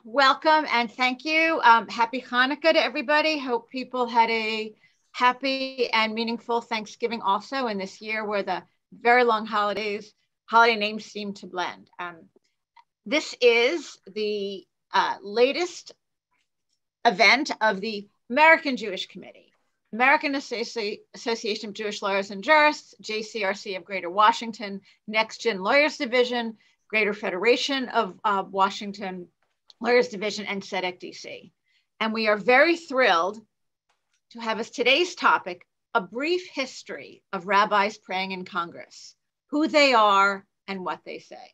Welcome and thank you. Happy Hanukkah to everybody. Hope people had a happy and meaningful Thanksgiving also in this year where the very long holiday names seem to blend. This is the latest event of the American Jewish Committee, American Association of Jewish Lawyers and Jurists, JCRC of Greater Washington, Next Gen Lawyers Division, Greater Federation of Washington Lawyers Division, and SEDEC DC. And we are very thrilled to have as today's topic, a brief history of rabbis praying in Congress, who they are and what they say.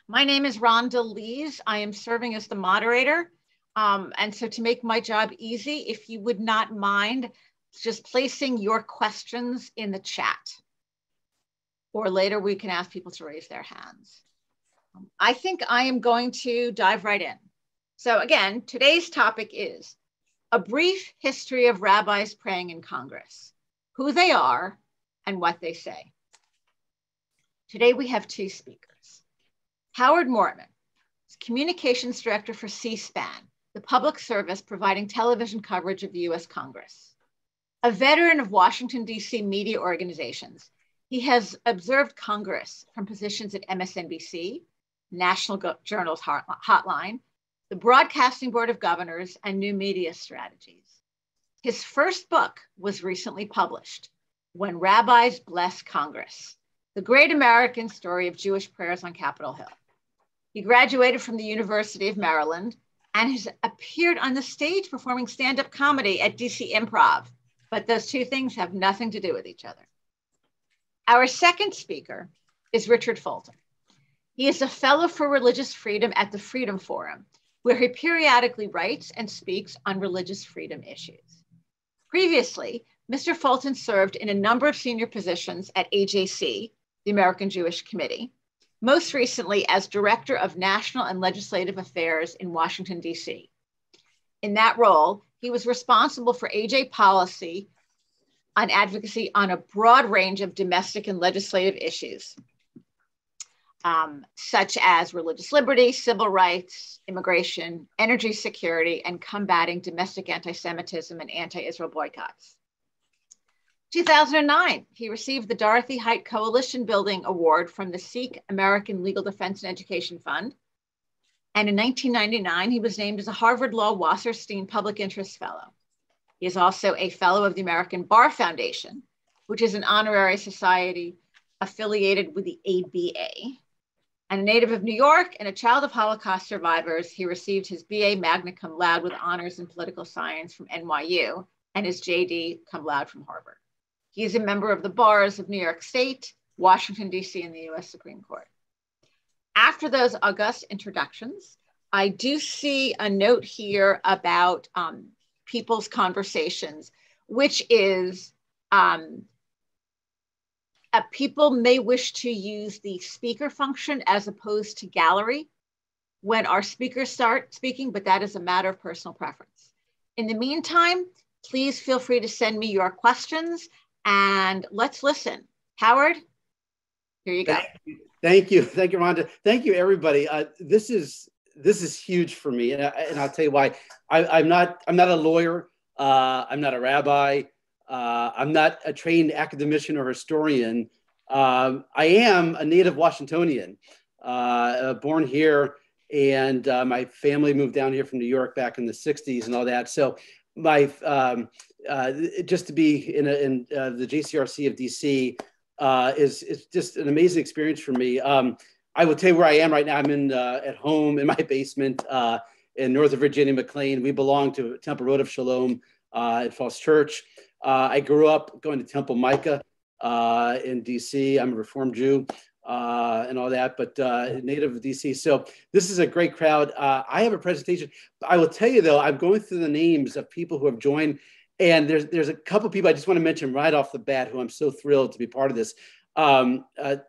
My name is Rhonda Lees. I am serving as the moderator. And so to make my job easy, if you would not mind just placing your questions in the chat, or later we can ask people to raise their hands. I think I am going to dive right in. So again, today's topic is a brief history of rabbis praying in Congress, who they are and what they say. Today we have two speakers. Howard Mortman, Communications Director for C-SPAN, the public service providing television coverage of the US Congress. A veteran of Washington, D.C. media organizations, he has observed Congress from positions at MSNBC, National Journal's Hotline, the Broadcasting Board of Governors, and New Media Strategies. His first book was recently published, When Rabbis Bless Congress, the Great American Story of Jewish Prayers on Capitol Hill. He graduated from the University of Maryland and has appeared on the stage performing stand-up comedy at DC Improv, but those two things have nothing to do with each other. Our second speaker is Richard Foltin. He is a fellow for religious freedom at the Freedom Forum, where he periodically writes and speaks on religious freedom issues. Previously, Mr. Foltin served in a number of senior positions at AJC, the American Jewish Committee, most recently as Director of National and Legislative Affairs in Washington, D.C. In that role, he was responsible for AJ policy on advocacy on a broad range of domestic and legislative issues, such as religious liberty, civil rights, immigration, energy security, and combating domestic anti-Semitism and anti-Israel boycotts. 2009, he received the Dorothy Height Coalition Building Award from the Sikh American Legal Defense and Education Fund. And in 1999, he was named as a Harvard Law Wasserstein Public Interest Fellow. He is also a fellow of the American Bar Foundation, which is an honorary society affiliated with the ABA. And a native of New York and a child of Holocaust survivors, he received his BA magna cum laude with honors in political science from NYU and his JD cum laude from Harvard. He is a member of the bars of New York State, Washington, D.C., and the U.S. Supreme Court. After those august introductions, I do see a note here about people's conversations, which is people may wish to use the speaker function as opposed to gallery when our speakers start speaking, but that is a matter of personal preference. In the meantime, please feel free to send me your questions and let's listen. Howard, here you go. Thank you, Rhonda. Thank you, everybody. This is huge for me, and I'll tell you why. I'm not a lawyer. I'm not a rabbi. I'm not a trained academician or historian. I am a native Washingtonian, born here, and my family moved down here from New York back in the 60s and all that. So my just to be in the JCRC of DC is just an amazing experience for me. I will tell you where I am right now. I'm at home in my basement in Northern Virginia, McLean. We belong to Temple Road of Shalom at Falls Church. I grew up going to Temple Micah in DC. I'm a Reformed Jew and all that, but native of DC. So this is a great crowd. I have a presentation. I will tell you though, I'm going through the names of people who have joined, and there's a couple people I just want to mention right off the bat who I'm so thrilled to be part of this.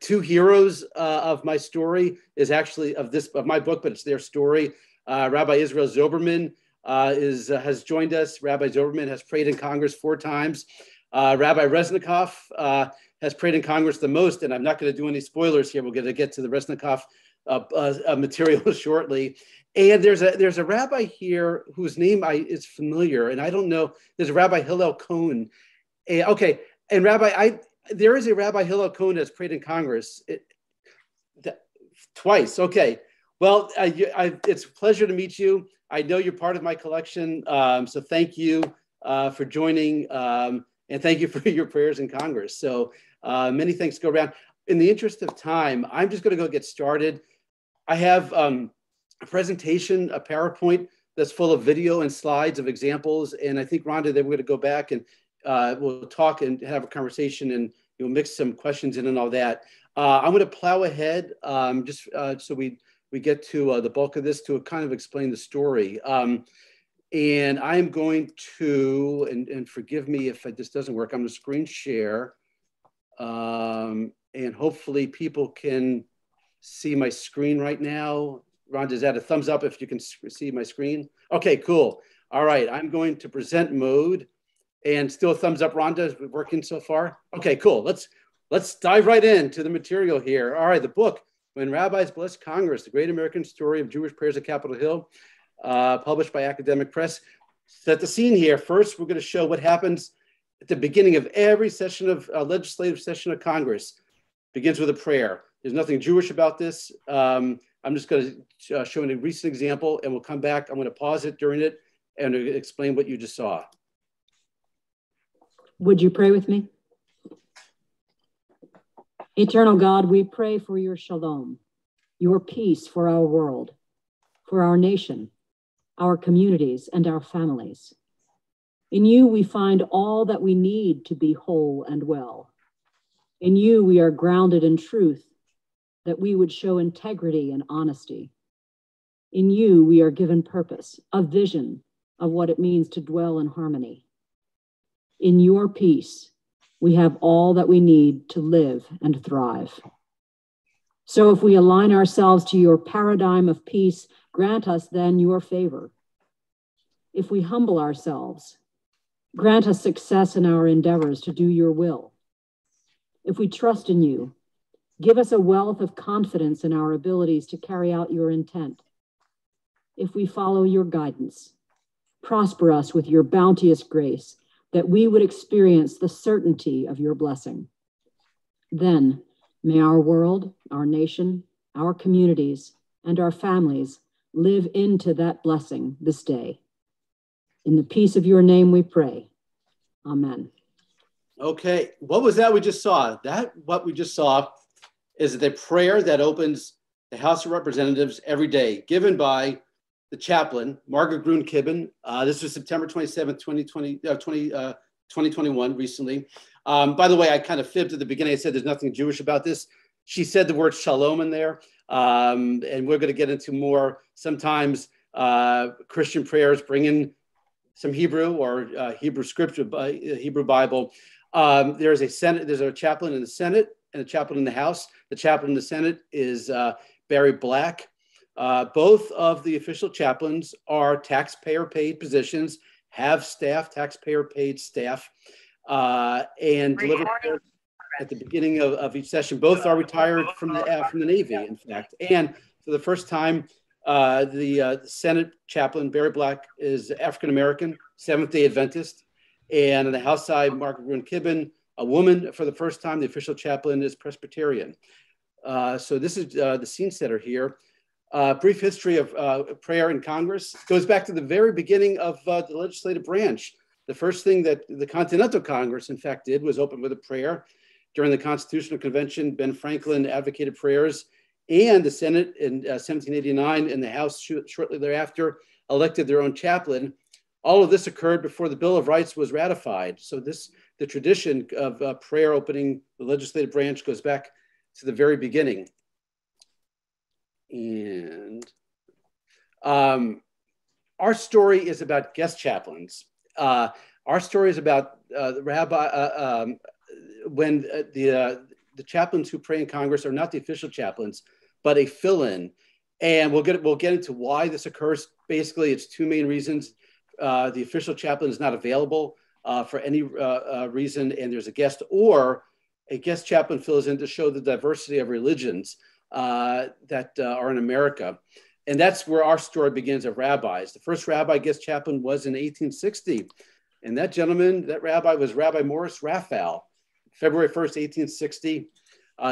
Two heroes of my story is actually of my book, but it's their story. Rabbi Israel Zoberman has joined us. Rabbi Zoberman has prayed in Congress 4 times. Rabbi Resnicoff has prayed in Congress the most, and I'm not going to do any spoilers here. We're going to get to the Resnicoff material shortly. And there's a rabbi here whose name is familiar, and I don't know. There's a Rabbi Hillel Cohen. Okay, and Rabbi, there is a Rabbi Hillel Cohen that's prayed in Congress twice. Okay, well, it's a pleasure to meet you. I know you're part of my collection, so thank you for joining, and thank you for your prayers in Congress. So many thanks go around. In the interest of time, I'm just going to go get started. I have a presentation, a PowerPoint that's full of video and slides of examples, and I think, Rhonda, that we're going to go back and we'll talk and have a conversation, and you'll mix some questions in and all that. I'm going to plow ahead just so we get to the bulk of this to kind of explain the story. And I'm going to, and forgive me if this doesn't work, I'm going to screen share. And hopefully people can see my screen right now. Rhonda, is that a thumbs up if you can see my screen? Okay, cool. All right, I'm going to present mode. And still a thumbs up, Rhonda, is it working so far? Okay, cool. Let's dive right into the material here. All right, the book, When Rabbis Bless Congress, The Great American Story of Jewish Prayers at Capitol Hill, published by Academic Press. Set the scene here. First, we're going to show what happens at the beginning of every session of legislative session of Congress. Begins with a prayer. There's nothing Jewish about this. I'm just going to show a recent example, and we'll come back. I'm going to pause it during it and explain what you just saw. Would you pray with me? Eternal God, we pray for your shalom, your peace for our world, for our nation, our communities, and our families. In you, we find all that we need to be whole and well. In you, we are grounded in truth, that we would show integrity and honesty. In you, we are given purpose, a vision of what it means to dwell in harmony. In your peace, we have all that we need to live and thrive. So if we align ourselves to your paradigm of peace, grant us then your favor. If we humble ourselves, grant us success in our endeavors to do your will. If we trust in you, give us a wealth of confidence in our abilities to carry out your intent. If we follow your guidance, prosper us with your bounteous grace, that we would experience the certainty of your blessing. Then may our world, our nation, our communities, and our families live into that blessing this day. In the peace of your name we pray. Amen. Okay, what was that we just saw? What we just saw is the prayer that opens the House of Representatives every day, given by the chaplain, Margaret Gruen Kibben. This was September 27th, 2021, recently. By the way, I kind of fibbed at the beginning. I said there's nothing Jewish about this. She said the word shalom in there. And we're going to get into more. Sometimes Christian prayers bring in some Hebrew or Hebrew scripture, Hebrew Bible. There's a chaplain in the Senate and a chaplain in the House. The chaplain in the Senate is Barry Black. Both of the official chaplains are taxpayer-paid positions, have staff, taxpayer-paid staff, and deliver at the beginning of each session. Both are retired from the Navy, in fact. And for the first time, the Senate chaplain, Barry Black, is African-American, Seventh-day Adventist. And on the House side, Margaret Gruen Kibben, a woman for the first time. The official chaplain is Presbyterian. So this is the scene setter here. Brief history of prayer in Congress. It goes back to the very beginning of the legislative branch. The first thing that the Continental Congress, in fact, did was open with a prayer. During the Constitutional Convention, Ben Franklin advocated prayers, and the Senate in 1789 and the House shortly thereafter elected their own chaplain. All of this occurred before the Bill of Rights was ratified. So the tradition of prayer opening the legislative branch goes back to the very beginning. And our story is about guest chaplains. Our story is about the rabbi, when the chaplains who pray in Congress are not the official chaplains, but a fill-in. And we'll get into why this occurs. Basically, it's two main reasons. The official chaplain is not available for any reason, and there's a guest, or a guest chaplain fills in to show the diversity of religions. that are in America. And that's where our story begins of rabbis. The first rabbi guest chaplain was in 1860. And that gentleman, that rabbi, was Rabbi Morris Raphall, February 1st, 1860.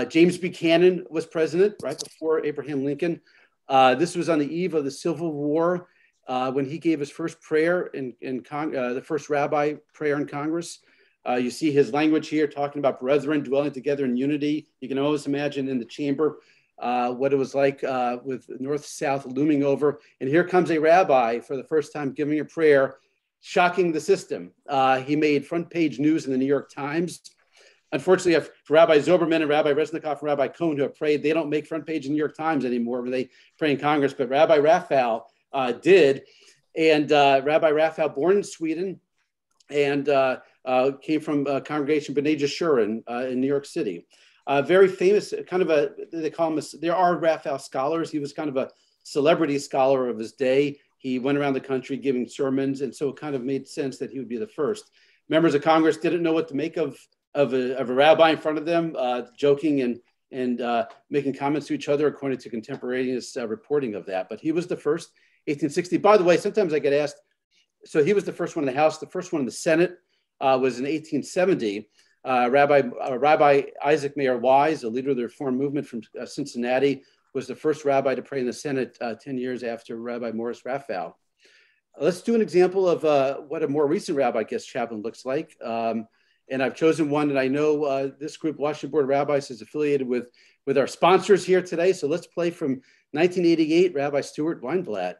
James Buchanan was president right before Abraham Lincoln. This was on the eve of the Civil War when he gave his first prayer the first rabbi prayer in Congress. You see his language here talking about brethren dwelling together in unity. You can always imagine in the chamber what it was like with north-south looming over. And here comes a rabbi for the first time giving a prayer, shocking the system. He made front page news in the New York Times. Unfortunately, for Rabbi Zoberman and Rabbi Resnicoff and Rabbi Cohn who have prayed, they don't make front page in the New York Times anymore when they pray in Congress, but Rabbi Raphall did. And Rabbi Raphall, born in Sweden, and came from Congregation B'nai Jeshurun in New York City. Very famous, kind of they call him, there are Raphall scholars. He was kind of a celebrity scholar of his day. He went around the country giving sermons, and so it kind of made sense that he would be the first. Members of Congress didn't know what to make of a rabbi in front of them, joking and making comments to each other according to contemporaneous reporting of that. But he was the first, 1860. By the way, sometimes I get asked, so he was the first one in the House. The first one in the Senate was in 1870. Rabbi Isaac Mayer Wise, a leader of the Reform movement from Cincinnati, was the first rabbi to pray in the Senate 10 years after Rabbi Morris Raphall. Let's do an example of what a more recent rabbi guest chaplain looks like. And I've chosen one that I know this group, Washington Board of Rabbis, is affiliated with our sponsors here today. So let's play from 1988, Rabbi Stuart Weinblatt.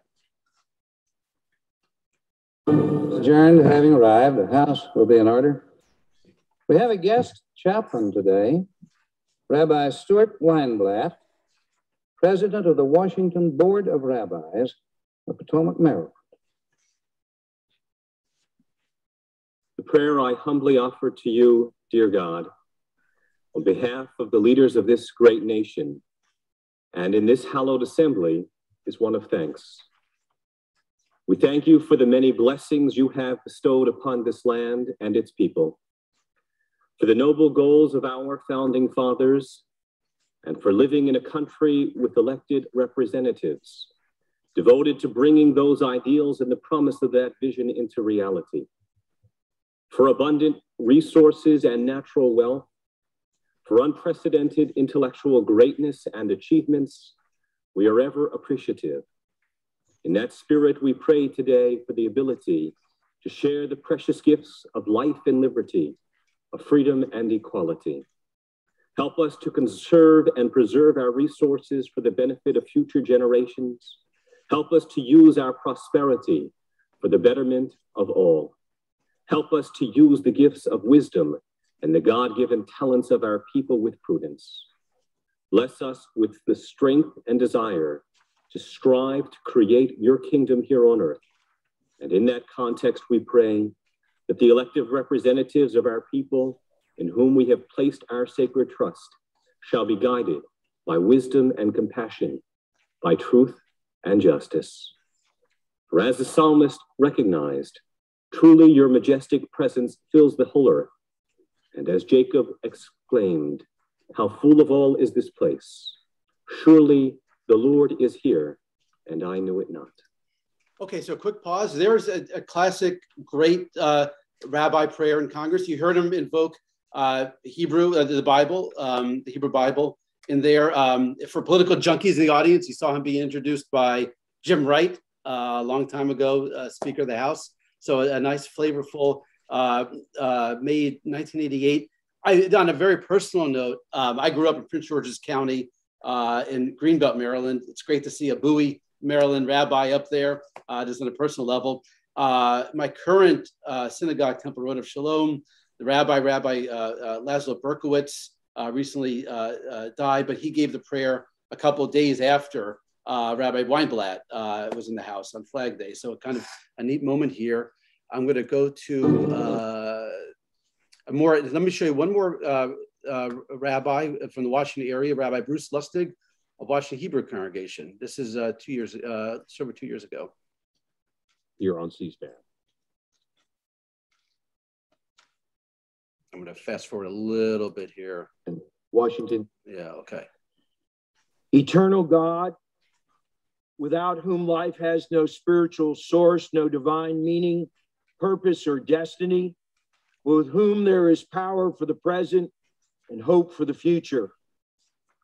Adjourned, having arrived, the House will be in order. We have a guest chaplain today, Rabbi Stuart Weinblatt, President of the Washington Board of Rabbis of Potomac, Maryland. The prayer I humbly offer to you, dear God, on behalf of the leaders of this great nation and in this hallowed assembly is one of thanks. We thank you for the many blessings you have bestowed upon this land and its people, for the noble goals of our founding fathers, and for living in a country with elected representatives devoted to bringing those ideals and the promise of that vision into reality. For abundant resources and natural wealth, for unprecedented intellectual greatness and achievements, we are ever appreciative. In that spirit, we pray today for the ability to share the precious gifts of life and liberty, of freedom and equality. Help us to conserve and preserve our resources for the benefit of future generations. Help us to use our prosperity for the betterment of all. Help us to use the gifts of wisdom and the God-given talents of our people with prudence. Bless us with the strength and desire to strive to create your kingdom here on earth. And in that context, we pray that the elected representatives of our people in whom we have placed our sacred trust shall be guided by wisdom and compassion, by truth and justice. For as the psalmist recognized, truly your majestic presence fills the whole earth. And as Jacob exclaimed, how full of all is this place. Surely the Lord is here, and I knew it not. Okay, so quick pause. There's a classic, great rabbi prayer in Congress. You heard him invoke Hebrew, the Bible, the Hebrew Bible in there. For political junkies in the audience, you saw him being introduced by Jim Wright a long time ago, Speaker of the House. So a nice, flavorful, made 1988. On a very personal note, I grew up in Prince George's County in Greenbelt, Maryland. It's great to see a Bowie, Maryland rabbi up there, just on a personal level. My current synagogue, Temple Road of Shalom, the Rabbi Laszlo Berkowitz recently died, but he gave the prayer a couple of days after Rabbi Weinblatt was in the house on Flag Day. So kind of a neat moment here. I'm going to go to let me show you one more rabbi from the Washington area, Rabbi Bruce Lustig of Washington Hebrew Congregation. This is over 2 years ago. You're on C-SPAN. I'm going to fast forward a little bit here. Washington. Yeah, okay. Eternal God, without whom life has no spiritual source, no divine meaning, purpose, or destiny, with whom there is power for the present and hope for the future.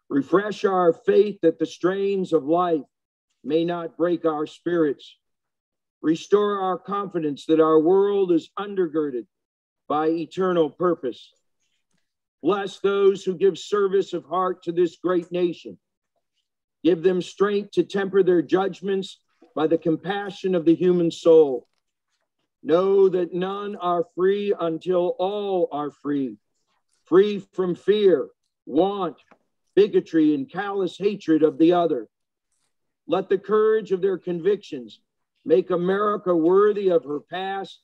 Refresh our faith that the strains of life may not break our spirits. Restore our confidence that our world is undergirded by eternal purpose. Bless those who give service of heart to this great nation. Give them strength to temper their judgments by the compassion of the human soul. Know that none are free until all are free, free from fear, want, bigotry, and callous hatred of the other. Let the courage of their convictions make America worthy of her past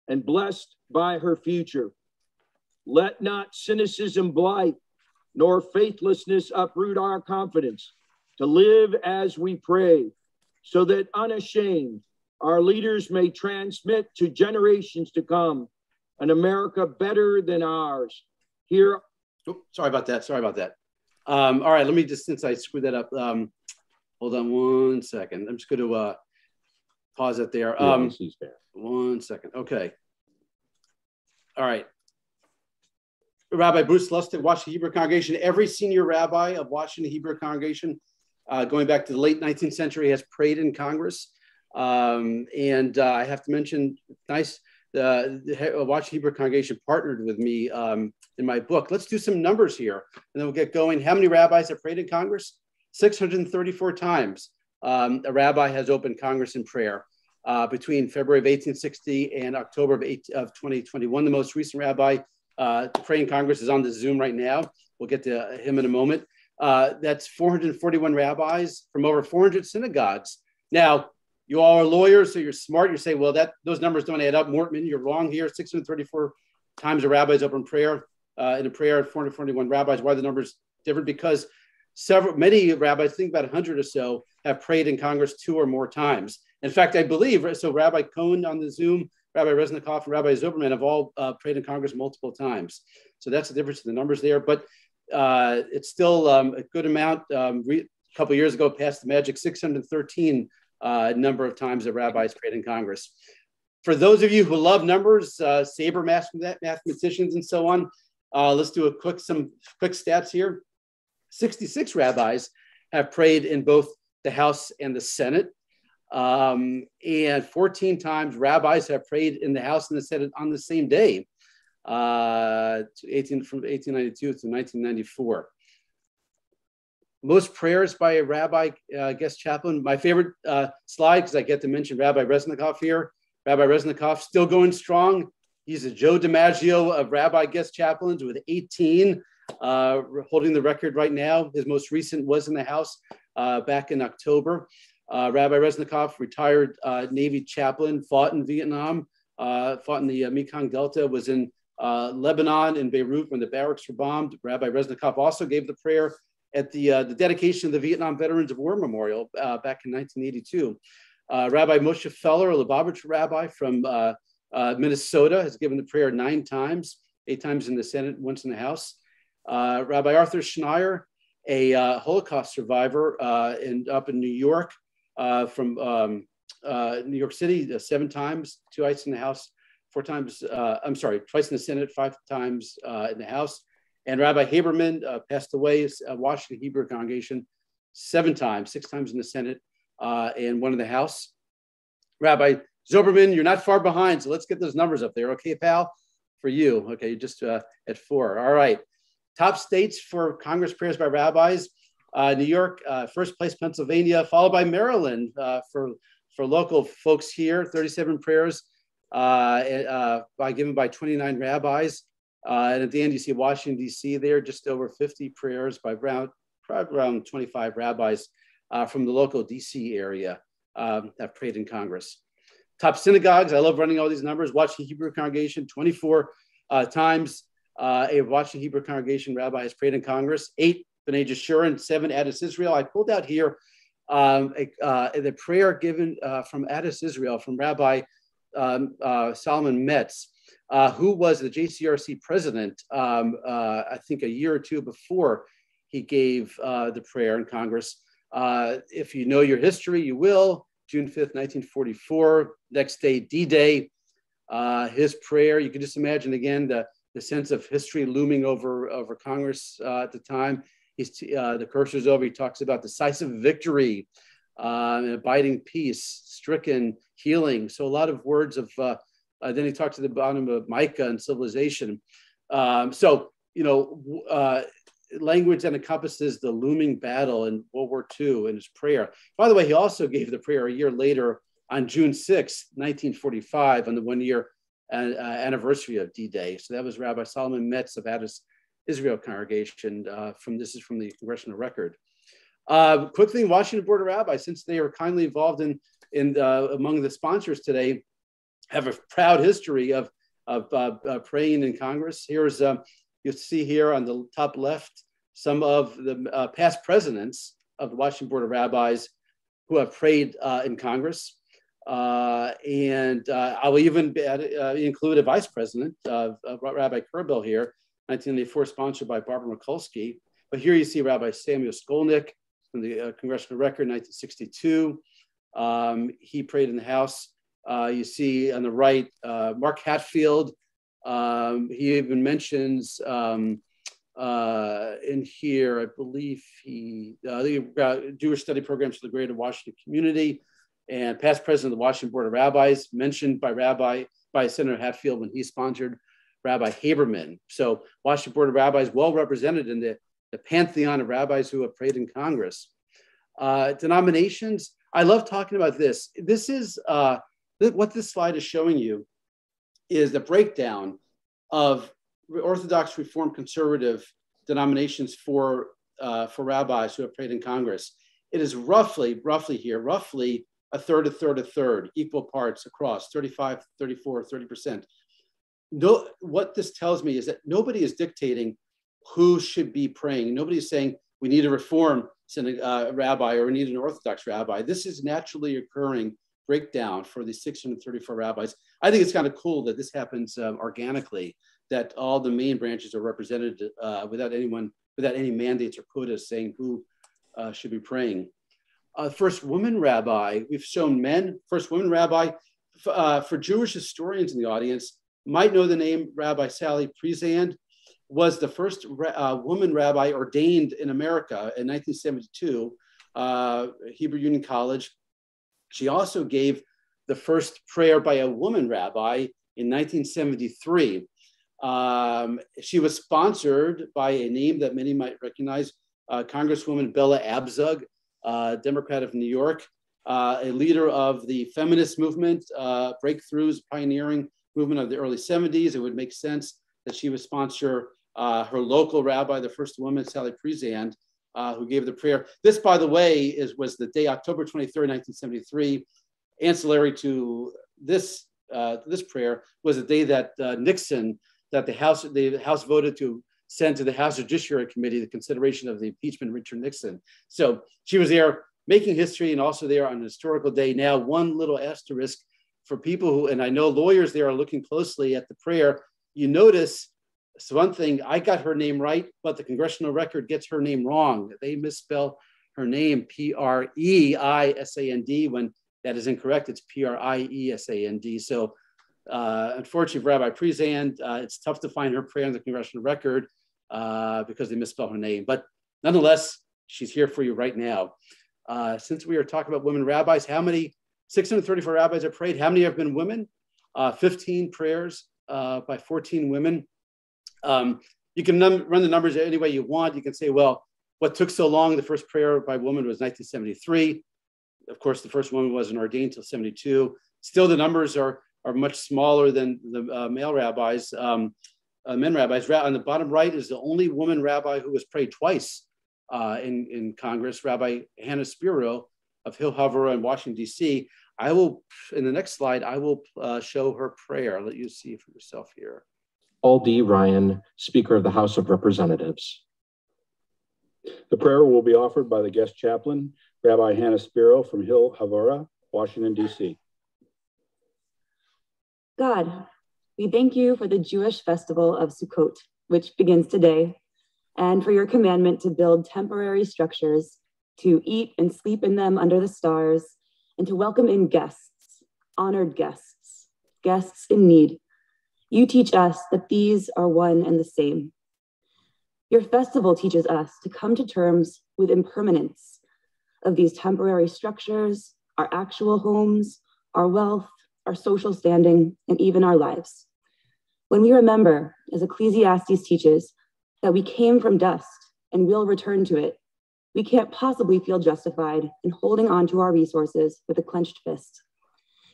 and blessed by her future. Let not cynicism blight, nor faithlessness uproot our confidence to live as we pray, so that unashamed, our leaders may transmit to generations to come an America better than ours. Here. Oh, sorry about that. All right, let me just, since I screwed that up, hold on 1 second. I'm just going to pause it there. 1 second. Okay. All right. Rabbi Bruce Lustig, Washington Hebrew Congregation. Every senior rabbi of Washington Hebrew Congregation, going back to the late 19th century, has prayed in Congress. And I have to mention, the Washington Hebrew Congregation partnered with me in my book. Let's do some numbers here, and then we'll get going. How many rabbis have prayed in Congress? 634 times. A rabbi has opened Congress in prayer between February of 1860 and October of 2021. The most recent rabbi to pray in Congress is on the Zoom right now. We'll get to him in a moment. That's 441 rabbis from over 400 synagogues. Now, you all are lawyers, so you're smart. You say, well, those numbers don't add up. Mortman, you're wrong here. 634 times a rabbi's open prayer. In a prayer, 441 rabbis. Why are the numbers different? Because many rabbis, I think about 100 or so, have prayed in Congress 2 or more times. In fact, I believe, so Rabbi Cohn on the Zoom, Rabbi Resnicoff, and Rabbi Zoberman have all prayed in Congress multiple times. So that's the difference in the numbers there. But it's still a good amount. A couple of years ago, passed the magic 613 number of times that rabbis prayed in Congress. For those of you who love numbers, saber mathematicians and so on, let's do some quick stats here. 66 rabbis have prayed in both the House and the Senate. And 14 times rabbis have prayed in the House and the Senate on the same day, from 1892 to 1994. Most prayers by a rabbi guest chaplain. My favorite slide, because I get to mention Rabbi Resnicoff here. Rabbi Resnicoff still going strong. He's a Joe DiMaggio of rabbi guest chaplains with 18, holding the record right now. His most recent was in the House back in October. Rabbi Resnicoff, retired Navy chaplain, fought in Vietnam, fought in the Mekong Delta, was in Lebanon and Beirut when the barracks were bombed. Rabbi Resnicoff also gave the prayer at the dedication of the Vietnam Veterans of War Memorial back in 1982. Rabbi Moshe Feller, a Lubavitch rabbi from Minnesota, has given the prayer 9 times, 8 times in the Senate, once in the House. Rabbi Arthur Schneier, a Holocaust survivor up in New York, from New York City, 7 times, 2 in the House, 4 times, twice in the Senate, 5 times in the House. And Rabbi Haberman passed away, Washington Hebrew Congregation, 7 times, 6 times in the Senate and 1 in the House. Rabbi Zoberman, you're not far behind, so let's get those numbers up there. Okay, pal? For you. Okay, you're just at 4. All right. Top states for Congress prayers by rabbis. New York, first place, Pennsylvania, followed by Maryland for local folks here, 37 prayers given by 29 rabbis. And at the end, you see Washington, D.C. there, just over 50 prayers by around 25 rabbis from the local D.C. area have prayed in Congress. Top synagogues, I love running all these numbers. Washington Hebrew Congregation, 24 times a Washington Hebrew Congregation rabbi has prayed in Congress. 8 B'nai Jeshurun, and 7 Addis Israel. I pulled out here the prayer given from Addis Israel from Rabbi Solomon Metz, who was the JCRC president, I think a year or 2 before he gave the prayer in Congress. If you know your history, you will. June 5th, 1944, next day, D-Day. His prayer, you can just imagine again the sense of history looming over Congress at the time. The cursor's over, he talks about decisive victory, abiding peace, stricken healing. So a lot of words of, then he talks at the bottom of Micah and civilization. Language that encompasses the looming battle in World War II in his prayer. By the way, he also gave the prayer a year later on June 6, 1945, on the 1-year anniversary of D-Day. So that was Rabbi Solomon Metz of Addis Israel congregation. This is from the Congressional record. Quickly, Washington Board of Rabbis, since they are kindly involved in among the sponsors today, have a proud history of praying in Congress. Here's you'll see here on the top left some of the past presidents of the Washington Board of Rabbis who have prayed in Congress. And I'll even include a vice president, Rabbi Kerbel here, 1984, sponsored by Barbara Mikulski. But here you see Rabbi Samuel Skolnick from the Congressional record, 1962. He prayed in the House. You see on the right, Mark Hatfield. He even mentions in here, I believe the Jewish study programs for the Greater Washington community, and past president of the Washington Board of Rabbis, mentioned by Senator Hatfield when he sponsored Rabbi Haberman. So Washington Board of Rabbis well represented in the pantheon of rabbis who have prayed in Congress. Denominations, I love talking about this. This is what this slide is showing you is the breakdown of Orthodox, Reform, Conservative denominations for rabbis who have prayed in Congress. It is roughly a third, equal parts across, 35, 34, 30%. No, what this tells me is that nobody is dictating who should be praying. Nobody is saying we need a Reform rabbi or we need an Orthodox rabbi. This is naturally occurring breakdown for the 634 rabbis. I think it's kind of cool that this happens organically, that all the main branches are represented without any mandates or quotas saying who should be praying. First woman rabbi, we've shown men. First woman rabbi, for Jewish historians in the audience, might know the name Rabbi Sally Priesand, was the first woman rabbi ordained in America in 1972, Hebrew Union College. She also gave the first prayer by a woman rabbi in 1973. She was sponsored by a name that many might recognize, Congresswoman Bella Abzug, Democrat of New York, a leader of the feminist movement, breakthroughs, pioneering movement of the early 70s. It would make sense that she would sponsor her local rabbi, the first woman, Sally Priesand, who gave the prayer. This, by the way, was the day, October 23rd, 1973. Ancillary to this prayer was the day that the House voted to send to the House Judiciary Committee the consideration of the impeachment of Richard Nixon. So she was there making history and also there on a historical day. Now, one little asterisk for people who, and I know lawyers there are looking closely at the prayer, you notice, so one thing, I got her name right, but the Congressional record gets her name wrong. They misspell her name, P-R-E-I-S-A-N-D, when that is incorrect. It's P-R-I-E-S-A-N-D. So unfortunately for Rabbi Priesand, it's tough to find her prayer on the Congressional record because they misspell her name. But nonetheless, she's here for you right now. Since we are talking about women rabbis, how many, 634 rabbis have prayed? How many have been women? 15 prayers by 14 women. You can run the numbers any way you want. You can say, well, what took so long? The first prayer by woman was 1973. Of course, the first woman wasn't ordained until 72. Still, the numbers are much smaller than the male rabbis, men rabbis. On the bottom right is the only woman rabbi who was prayed twice in Congress, Rabbi Hannah Spiro of Hill Havara in Washington, D.C. I will, in the next slide, I will show her prayer. I'll let you see for yourself here. Paul D. Ryan, Speaker of the House of Representatives. The prayer will be offered by the guest chaplain, Rabbi Hannah Spiro from Hill Havara, Washington, D.C. God, we thank you for the Jewish festival of Sukkot, which begins today, and for your commandment to build temporary structures, to eat and sleep in them under the stars, and to welcome in guests, honored guests, guests in need. You teach us that these are one and the same. Your festival teaches us to come to terms with impermanence of these temporary structures, our actual homes, our wealth, our social standing, and even our lives. When we remember, as Ecclesiastes teaches, that we came from dust and will return to it, we can't possibly feel justified in holding on to our resources with a clenched fist.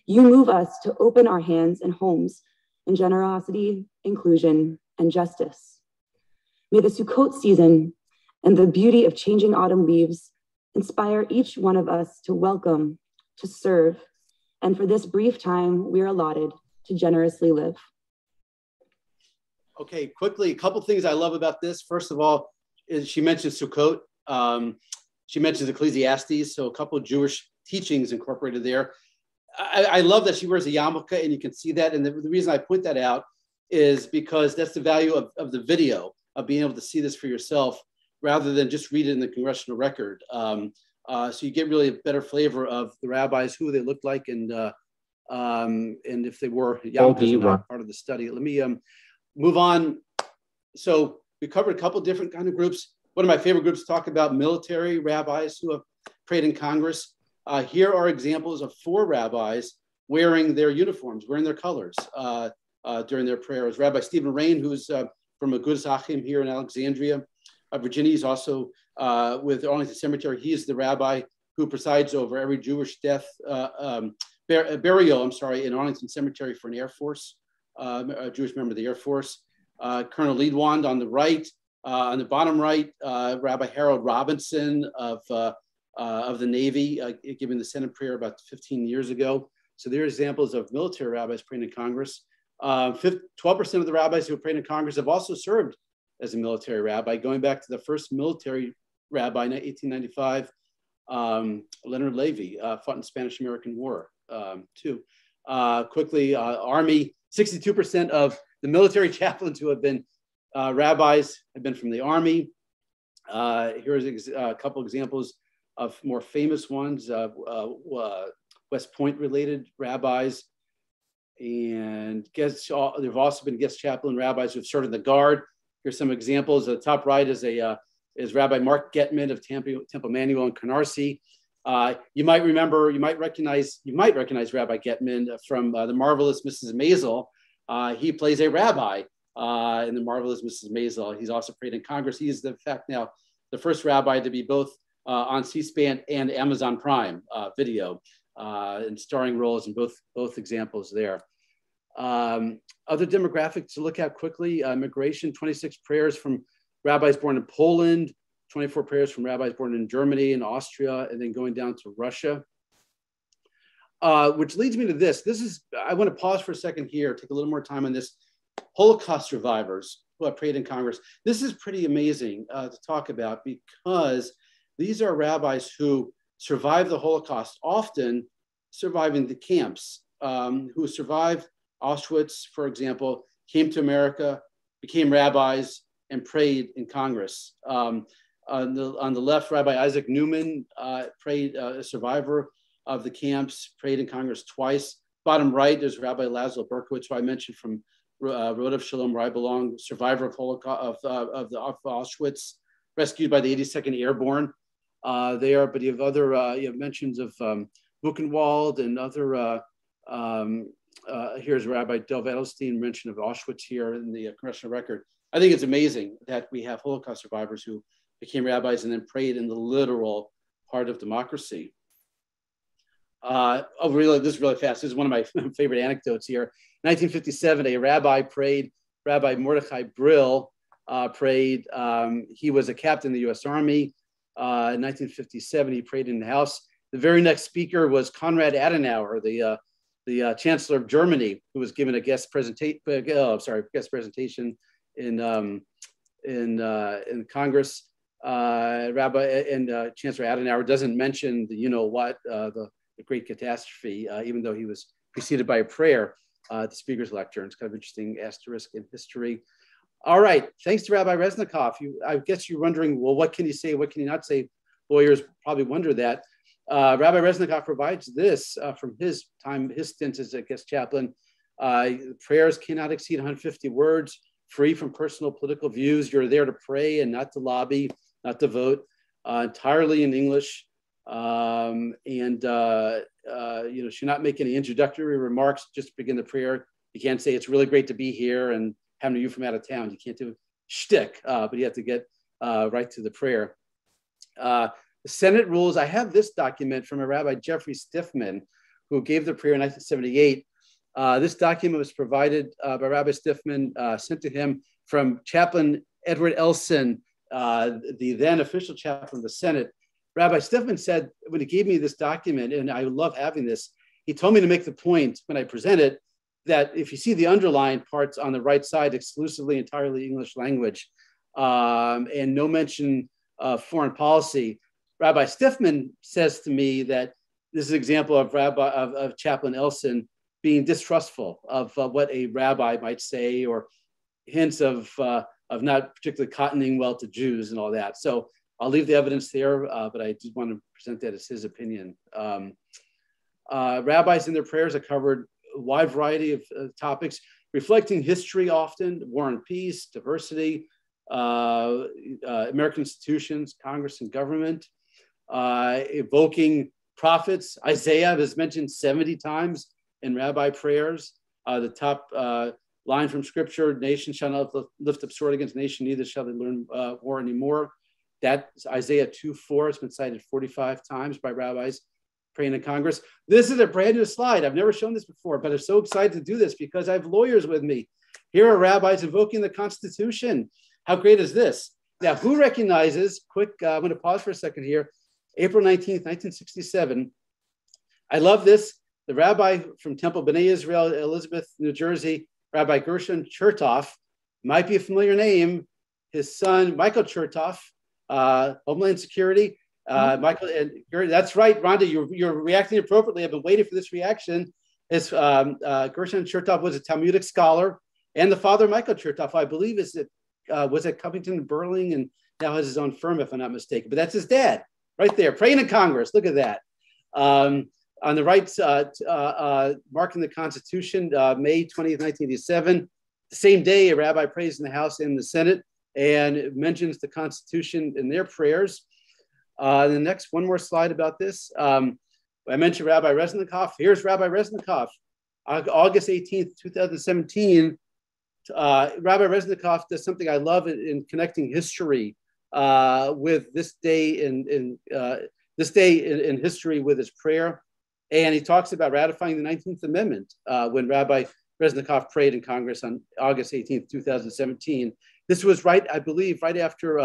You move us to open our hands and homes in generosity, inclusion, and justice. May the Sukkot season and the beauty of changing autumn leaves inspire each one of us to welcome, to serve, and for this brief time we are allotted to generously live. Okay, quickly, a couple things I love about this. First of all, is she mentions Sukkot. She mentions Ecclesiastes, so a couple of Jewish teachings incorporated there. I love that she wears a yarmulke, and you can see that. And the reason I point that out is because that's the value of the video, of being able to see this for yourself, rather than just read it in the Congressional record. So you get really a better flavor of the rabbis, who they looked like, and if they were yarmulkes or not part of the study. Let me move on. So we covered a couple different kind of groups. One of my favorite groups to talk about, military rabbis who have prayed in Congress. Here are examples of 4 rabbis wearing their uniforms, wearing their colors during their prayers. Rabbi Stephen Rain, who's from Agudas Achim here in Alexandria, Virginia. He's also with Arlington Cemetery. He is the rabbi who presides over every Jewish death burial, in Arlington Cemetery for an Air Force, a Jewish member of the Air Force. Colonel Leadwand on the right. On the bottom right, Rabbi Harold Robinson of the Navy, giving the Senate prayer about 15 years ago. So there are examples of military rabbis praying in Congress. 12% of the rabbis who have prayed in Congress have also served as a military rabbi, going back to the first military rabbi in 1895, Leonard Levy, fought in the Spanish-American War too. Quickly, Army, 62% of the military chaplains who have been rabbis have been from the Army. Here's a couple examples of more famous ones, West Point related rabbis. And there have also been guest chaplain rabbis who have served in the Guard. Here's some examples. The top right is Rabbi Mark Getman of Temple Manuel in Canarsie. You might recognize Rabbi Getman from The Marvelous Mrs. Maisel. He plays a rabbi in The Marvelous Mrs. Maisel. He's also prayed in Congress. He is, in fact, now the first rabbi to be both on C-SPAN and Amazon Prime Video, and starring roles in both examples there. Other demographics to look at quickly: immigration, 26 prayers from rabbis born in Poland, 24 prayers from rabbis born in Germany and Austria, and then going down to Russia. Which leads me to this. I want to pause for a second here, take a little more time on this. Holocaust survivors who have prayed in Congress. This is pretty amazing to talk about, because these are rabbis who survived the Holocaust, often surviving the camps, who survived Auschwitz, for example, came to America, became rabbis, and prayed in Congress. On the left, Rabbi Isaac Newman prayed, a survivor of the camps, prayed in Congress twice. Bottom right, there's Rabbi Laszlo Berkowitz, who I mentioned from Road of Shalom, where I belong, survivor of Holocaust, of Auschwitz, rescued by the 82nd Airborne there. But you have other, you have mentions of Buchenwald and other, here's Rabbi Dov Edelstein, mention of Auschwitz here in the Congressional record. I think it's amazing that we have Holocaust survivors who became rabbis and then prayed in the literal heart of democracy. This is really fast. This is one of my favorite anecdotes here. 1957, a rabbi prayed, Rabbi Mordechai Brill prayed. He was a captain in the U.S. Army. In 1957, he prayed in the House. The very next speaker was Konrad Adenauer, the Chancellor of Germany, who was given a guest presentation in Congress. Rabbi and Chancellor Adenauer doesn't mention the great catastrophe, even though he was preceded by a prayer at the speaker's lecture. It's kind of interesting asterisk in history. All right. Thanks to Rabbi Resnicoff. I guess you're wondering, well, what can you say? What can you not say? Lawyers probably wonder that. Rabbi Resnicoff provides this from his time, his stint as a guest chaplain. Prayers cannot exceed 150 words, free from personal political views. You're there to pray and not to lobby, not to vote, entirely in English. Should not make any introductory remarks, just begin the prayer. You can't say it's really great to be here and having you from out of town. You can't do shtick, but you have to get right to the prayer. The Senate rules, I have this document from a Rabbi Jeffrey Stiffman, who gave the prayer in 1978. This document was provided by Rabbi Stiffman, sent to him from Chaplain Edward Elson, the then official chaplain of the Senate. Rabbi Stiffman said, when he gave me this document, and I love having this, he told me to make the point when I present it, that if you see the underlined parts on the right side, exclusively entirely English language, and no mention of foreign policy, Rabbi Stiffman says to me that this is an example of Chaplain Elson being distrustful of what a rabbi might say, or hints of not particularly cottoning well to Jews and all that. So I'll leave the evidence there, but I did want to present that as his opinion. Rabbis in their prayers have covered a wide variety of topics, reflecting history often, war and peace, diversity, American institutions, Congress and government, evoking prophets. Isaiah is mentioned 70 times in rabbi prayers. The top line from scripture, nation shall not lift up sword against nation, neither shall they learn war anymore. That's Isaiah 2:4. It's been cited 45 times by rabbis praying in Congress. This is a brand new slide. I've never shown this before, but I'm so excited to do this because I have lawyers with me. Here are rabbis invoking the Constitution. How great is this? Now, who recognizes, I'm going to pause for a second here, April 19th, 1967. I love this. The rabbi from Temple B'nai Israel, Elizabeth, New Jersey, Rabbi Gershon Chertoff, might be a familiar name. His son, Michael Chertoff, Homeland Security. Michael, and that's right, Rhonda, you're reacting appropriately. I've been waiting for this reaction. Gershon Chertoff was a Talmudic scholar, and the father, Michael Chertoff, I believe, was at Covington and Burling, and now has his own firm, if I'm not mistaken. But that's his dad, right there, praying in Congress. Look at that. On the right, marking the Constitution, May 20th, 1987. The same day, a rabbi prays in the House and the Senate, and it mentions the Constitution in their prayers. The next, one more slide about this. I mentioned Rabbi Resnicoff. Here's Rabbi Resnicoff. August 18th, 2017. Rabbi Resnicoff does something I love in connecting history with this day in history with his prayer. And he talks about ratifying the 19th Amendment when Rabbi Resnicoff prayed in Congress on August 18th, 2017. This was I believe, right after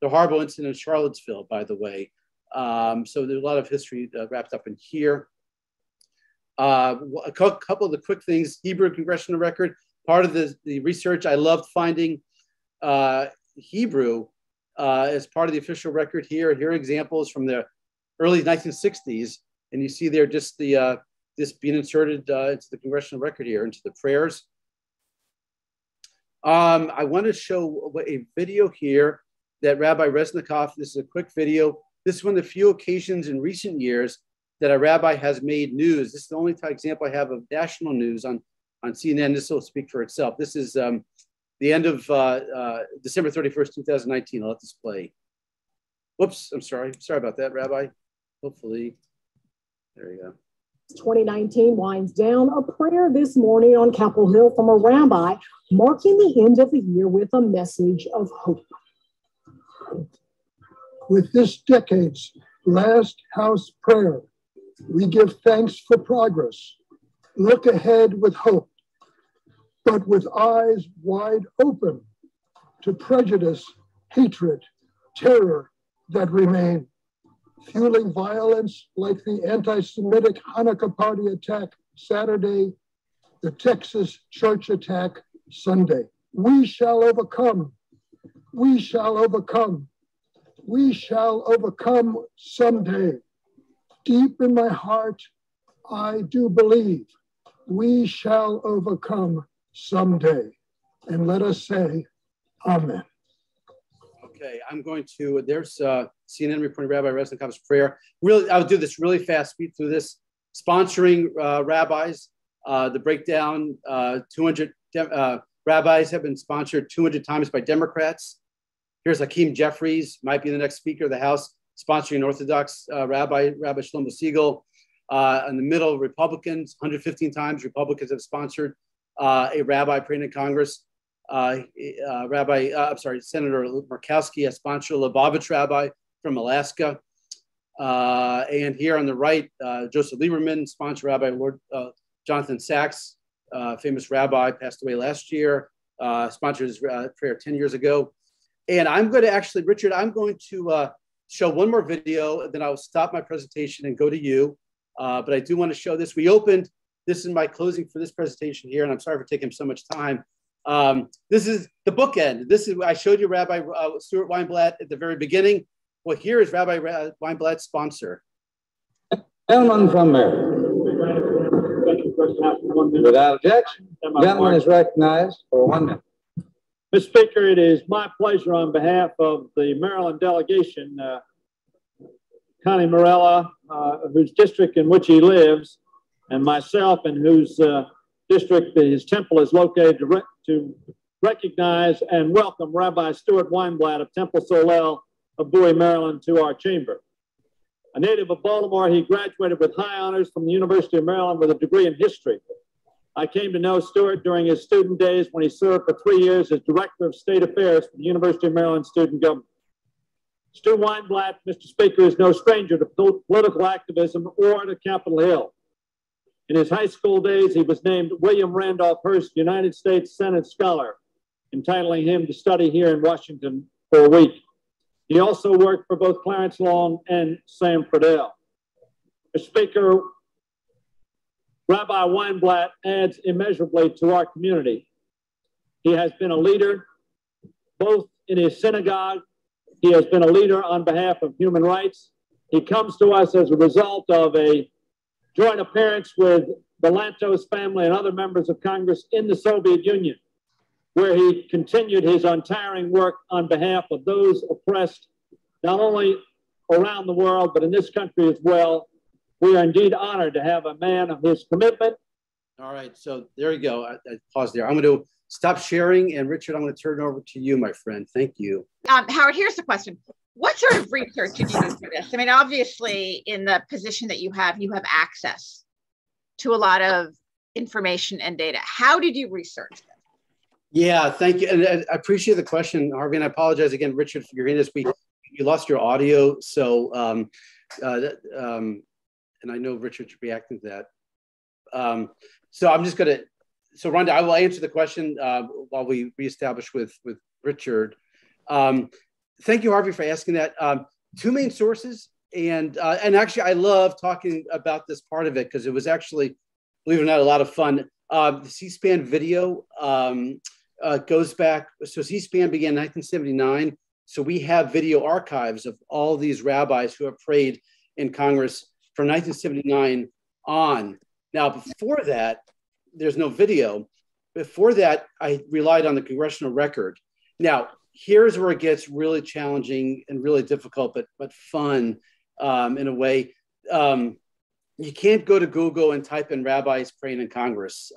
the horrible incident in Charlottesville, by the way. So there's a lot of history wrapped up in here. A couple of the quick things. Hebrew Congressional Record. Part of the research, I loved finding Hebrew as part of the official record here. Here are examples from the early 1960s. And you see there just this being inserted into the Congressional Record here, into the prayers. I want to show a video here that Rabbi Resnicoff, this is a quick video. This is one of the few occasions in recent years that a rabbi has made news. This is the only example I have of national news on CNN. This will speak for itself. This is the end of December 31st, 2019. I'll let this play. Whoops, I'm sorry. Sorry about that, Rabbi. Hopefully, there you go. 2019 winds down. A prayer this morning on Capitol Hill from a rabbi marking the end of the year with a message of hope. With this decade's last house prayer, we give thanks for progress. Look ahead with hope, but with eyes wide open to prejudice, hatred, terror that remain, fueling violence like the anti-Semitic Hanukkah party attack Saturday, the Texas church attack Sunday. We shall overcome. We shall overcome. We shall overcome someday. Deep in my heart, I do believe we shall overcome someday. And let us say, Amen. Okay, I'm going to, there's CNN reporting Rabbi Resnicoff's prayer. Really, I'll do this really fast, speed through this. Sponsoring rabbis, the breakdown, 200 rabbis have been sponsored 200 times by Democrats. Here's Hakeem Jeffries, might be the next Speaker of the House, sponsoring an Orthodox Rabbi Shlomo Siegel. In the middle, Republicans, 115 times Republicans have sponsored a rabbi praying in Congress. Senator Murkowski has sponsored a Lubavitch rabbi from Alaska. And here on the right, Joseph Lieberman, sponsored Rabbi Lord Jonathan Sachs, famous rabbi, passed away last year, sponsored his prayer 10 years ago. And I'm going to actually, Richard, I'm going to show one more video, and then I'll stop my presentation and go to you. But I do want to show this. We opened, this is my closing for this presentation here, and I'm sorry for taking so much time. This is the bookend. This is, I showed you Rabbi Stuart Weinblatt at the very beginning. Well, here is Rabbi Weinblatt's sponsor. Gentleman from Maryland. Without objection, the gentleman is recognized for 1 minute. Mr. Speaker, it is my pleasure on behalf of the Maryland delegation, Connie Morella, whose district in which he lives, and myself, in whose district his temple is located, to recognize and welcome Rabbi Stuart Weinblatt of Temple Solel of Bowie, Maryland, to our chamber. A native of Baltimore, he graduated with high honors from the University of Maryland with a degree in history. I came to know Stuart during his student days when he served for 3 years as Director of State Affairs for the University of Maryland Student Government. Stu Weinblatt, Mr. Speaker, is no stranger to political activism or to Capitol Hill. In his high school days, he was named William Randolph Hearst United States Senate Scholar, entitling him to study here in Washington for a week. He also worked for both Clarence Long and Sam Friedel. Mr. Speaker, Rabbi Weinblatt adds immeasurably to our community. He has been a leader both in his synagogue. He has been a leader on behalf of human rights. He comes to us as a result of a joint appearance with the Lantos family and other members of Congress in the Soviet Union, where he continued his untiring work on behalf of those oppressed, not only around the world, but in this country as well. We are indeed honored to have a man of his commitment. All right, so there you go. I paused there. I'm going to stop sharing, and Richard, I'm going to turn it over to you, my friend. Thank you. Howard, here's the question. What sort of research did you do for this? I mean, obviously, in the position that you have access to a lot of information and data. How did you research this? Yeah, thank you. And I appreciate the question, Harvey, and I apologize again, Richard, for hearing this. You lost your audio, so, and I know Richard's reacting to that. So I'm just going to, so Rhonda, I will answer the question while we reestablish with Richard. Thank you, Harvey, for asking that. Two main sources, and actually I love talking about this part of it because it was actually, believe it or not, a lot of fun. The C-SPAN video goes back, so C-SPAN began in 1979. So we have video archives of all these rabbis who have prayed in Congress from 1979 on. Now, before that, there's no video. Before that, I relied on the Congressional record. Now, here's where it gets really challenging and really difficult, but fun in a way. You can't go to Google and type in rabbis praying in Congress.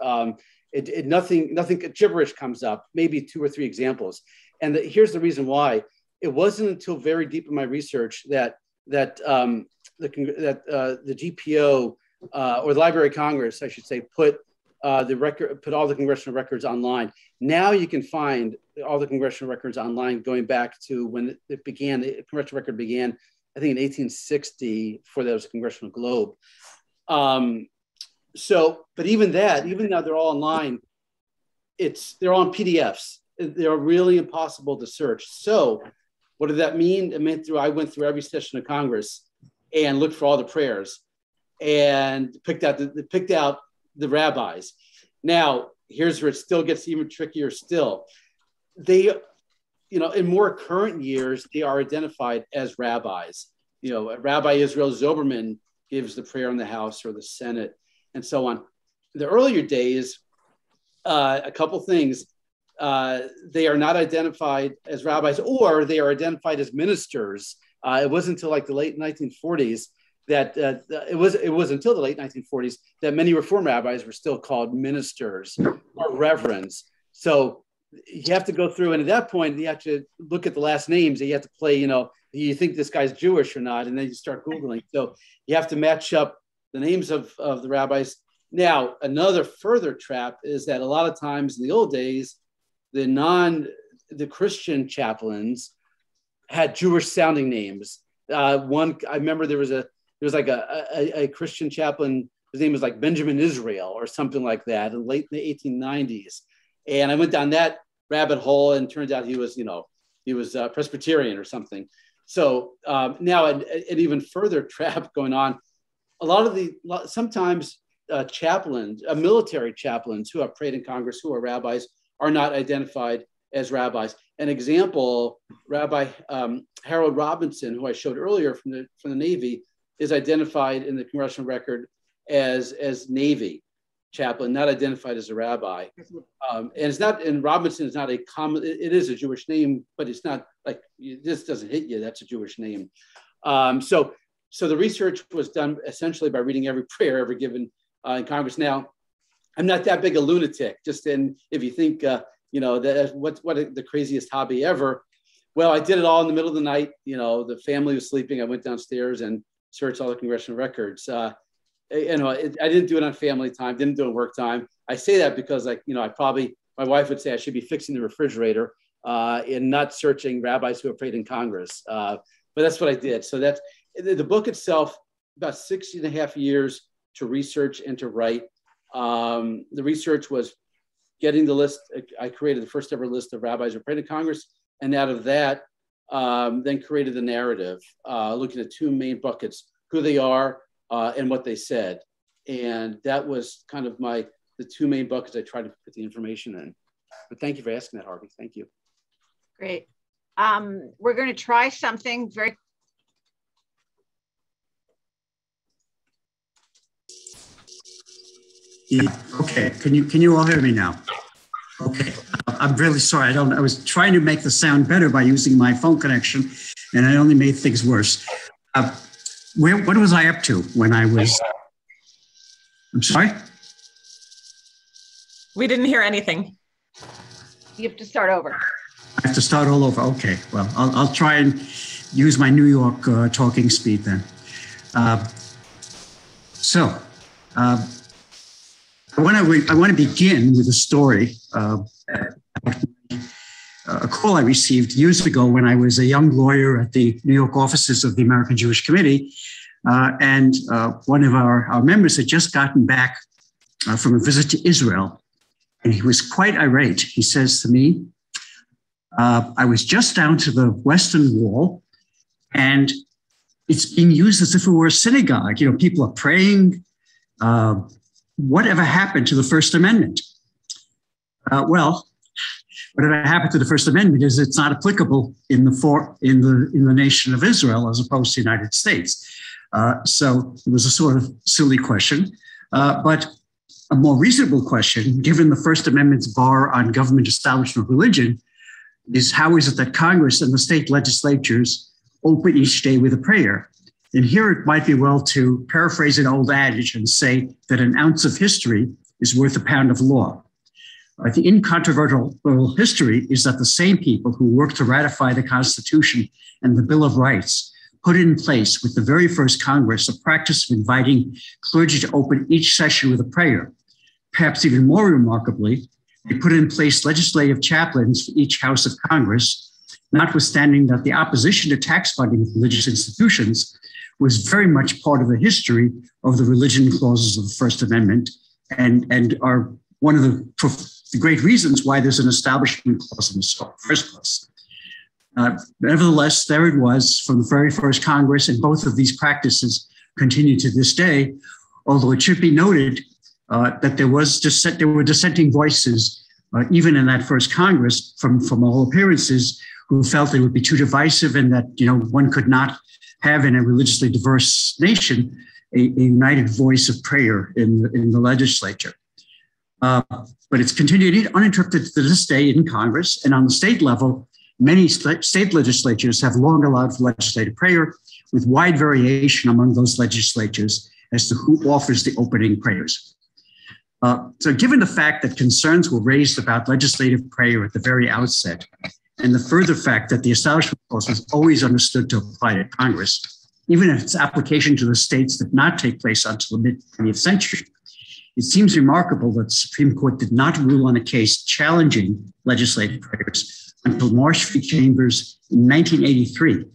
Nothing gibberish comes up, maybe 2 or 3 examples. And here's the reason why. It wasn't until very deep in my research that the GPO or the Library of Congress, I should say, put all the congressional records online. Now you can find all the congressional records online going back to when it began. The congressional record began, I think, in 1860 for those Congressional Globe. But even though they're all online, they're on PDFs. They're really impossible to search. So what did that mean? It meant I went through every session of Congress and looked for all the prayers and picked out the rabbis. Now, here's where it still gets even trickier still. They, in more current years, they are identified as rabbis. Rabbi Israel Zoberman gives the prayer in the House or the Senate and so on. The earlier days, a couple things. they are not identified as rabbis, or they are identified as ministers. It wasn't until like the late 1940s that it was until the late 1940s that many Reform rabbis were still called ministers or reverends. So you have to go through, and at that point, you have to look at the last names. You have to play, you think this guy's Jewish or not, and then you start Googling. So you have to match up the names of the rabbis. Now, another further trap is that a lot of times in the old days, the Christian chaplains had Jewish sounding names. I remember there was a Christian chaplain. His name was like Benjamin Israel or something like that in the 1890s. And I went down that rabbit hole, and turned out he was Presbyterian or something. So now an even further trap going on. Sometimes chaplains, military chaplains who have prayed in Congress, who are rabbis, are not identified as rabbis. An example, Rabbi Harold Robinson, who I showed earlier from the Navy, is identified in the Congressional record as Navy chaplain, not identified as a rabbi. And it's not, and Robinson is not a common, it is a Jewish name, but it's not like, this doesn't hit you, that's a Jewish name. So the research was done essentially by reading every prayer ever given in Congress. Now, I'm not that big a lunatic, if you think, what the craziest hobby ever. Well, I did it all in the middle of the night. The family was sleeping. I went downstairs and searched all the Congressional records. I didn't do it on family time, didn't do it on work time. I say that because my wife would say I should be fixing the refrigerator and not searching rabbis who have prayed in Congress. But that's what I did. So that's the book itself, about 6.5 years to research and to write. The research was getting the list. I created the first ever list of rabbis who prayed in Congress. And out of that, then created the narrative, looking at two main buckets, who they are and what they said. And that was kind of the two main buckets I tried to put the information in. But thank you for asking that, Harvey. Thank you. Great. We're going to try something very. Yeah. Okay. Can you all hear me now? Okay. I'm really sorry. I was trying to make the sound better by using my phone connection, and I only made things worse. What was I up to when I was? I'm sorry? We didn't hear anything. You have to start over. I have to start all over. Okay. Well, I'll try and use my New York talking speed then. I want to begin with a story. A call I received years ago when I was a young lawyer at the New York offices of the American Jewish Committee. And one of our members had just gotten back from a visit to Israel. And he was quite irate. He says to me, I was just down to the Western Wall, and it's being used as if it were a synagogue. People are praying. Whatever happened to the First Amendment? Well, whatever happened to the First Amendment is it's not applicable in the nation of Israel as opposed to the United States. So it was a sort of silly question, but a more reasonable question, given the First Amendment's bar on government establishment of religion, is how is it that Congress and the state legislatures open each day with a prayer? And here it might be well to paraphrase an old adage and say that an ounce of history is worth a pound of law. The incontrovertible history is that the same people who worked to ratify the Constitution and the Bill of Rights put in place with the very first Congress a practice of inviting clergy to open each session with a prayer. Perhaps even more remarkably, they put in place legislative chaplains for each House of Congress, notwithstanding that the opposition to tax funding of religious institutions was very much part of the history of the religion clauses of the First Amendment and are one of the great reasons why there's an establishment clause in the first place. Nevertheless, there it was from the very first Congress, and both of these practices continue to this day, although it should be noted that there were dissenting voices, even in that first Congress, from all appearances, who felt it would be too divisive and that one could not have in a religiously diverse nation a united voice of prayer in the legislature. But it's continued uninterrupted to this day in Congress. And on the state level, many state legislatures have long allowed for legislative prayer, with wide variation among those legislatures as to who offers the opening prayers. So given the fact that concerns were raised about legislative prayer at the very outset, and the further fact that the Establishment Clause was always understood to apply to Congress, even if its application to the states did not take place until the mid-20th century, it seems remarkable that the Supreme Court did not rule on a case challenging legislative prayers until Marsh v. Chambers in 1983.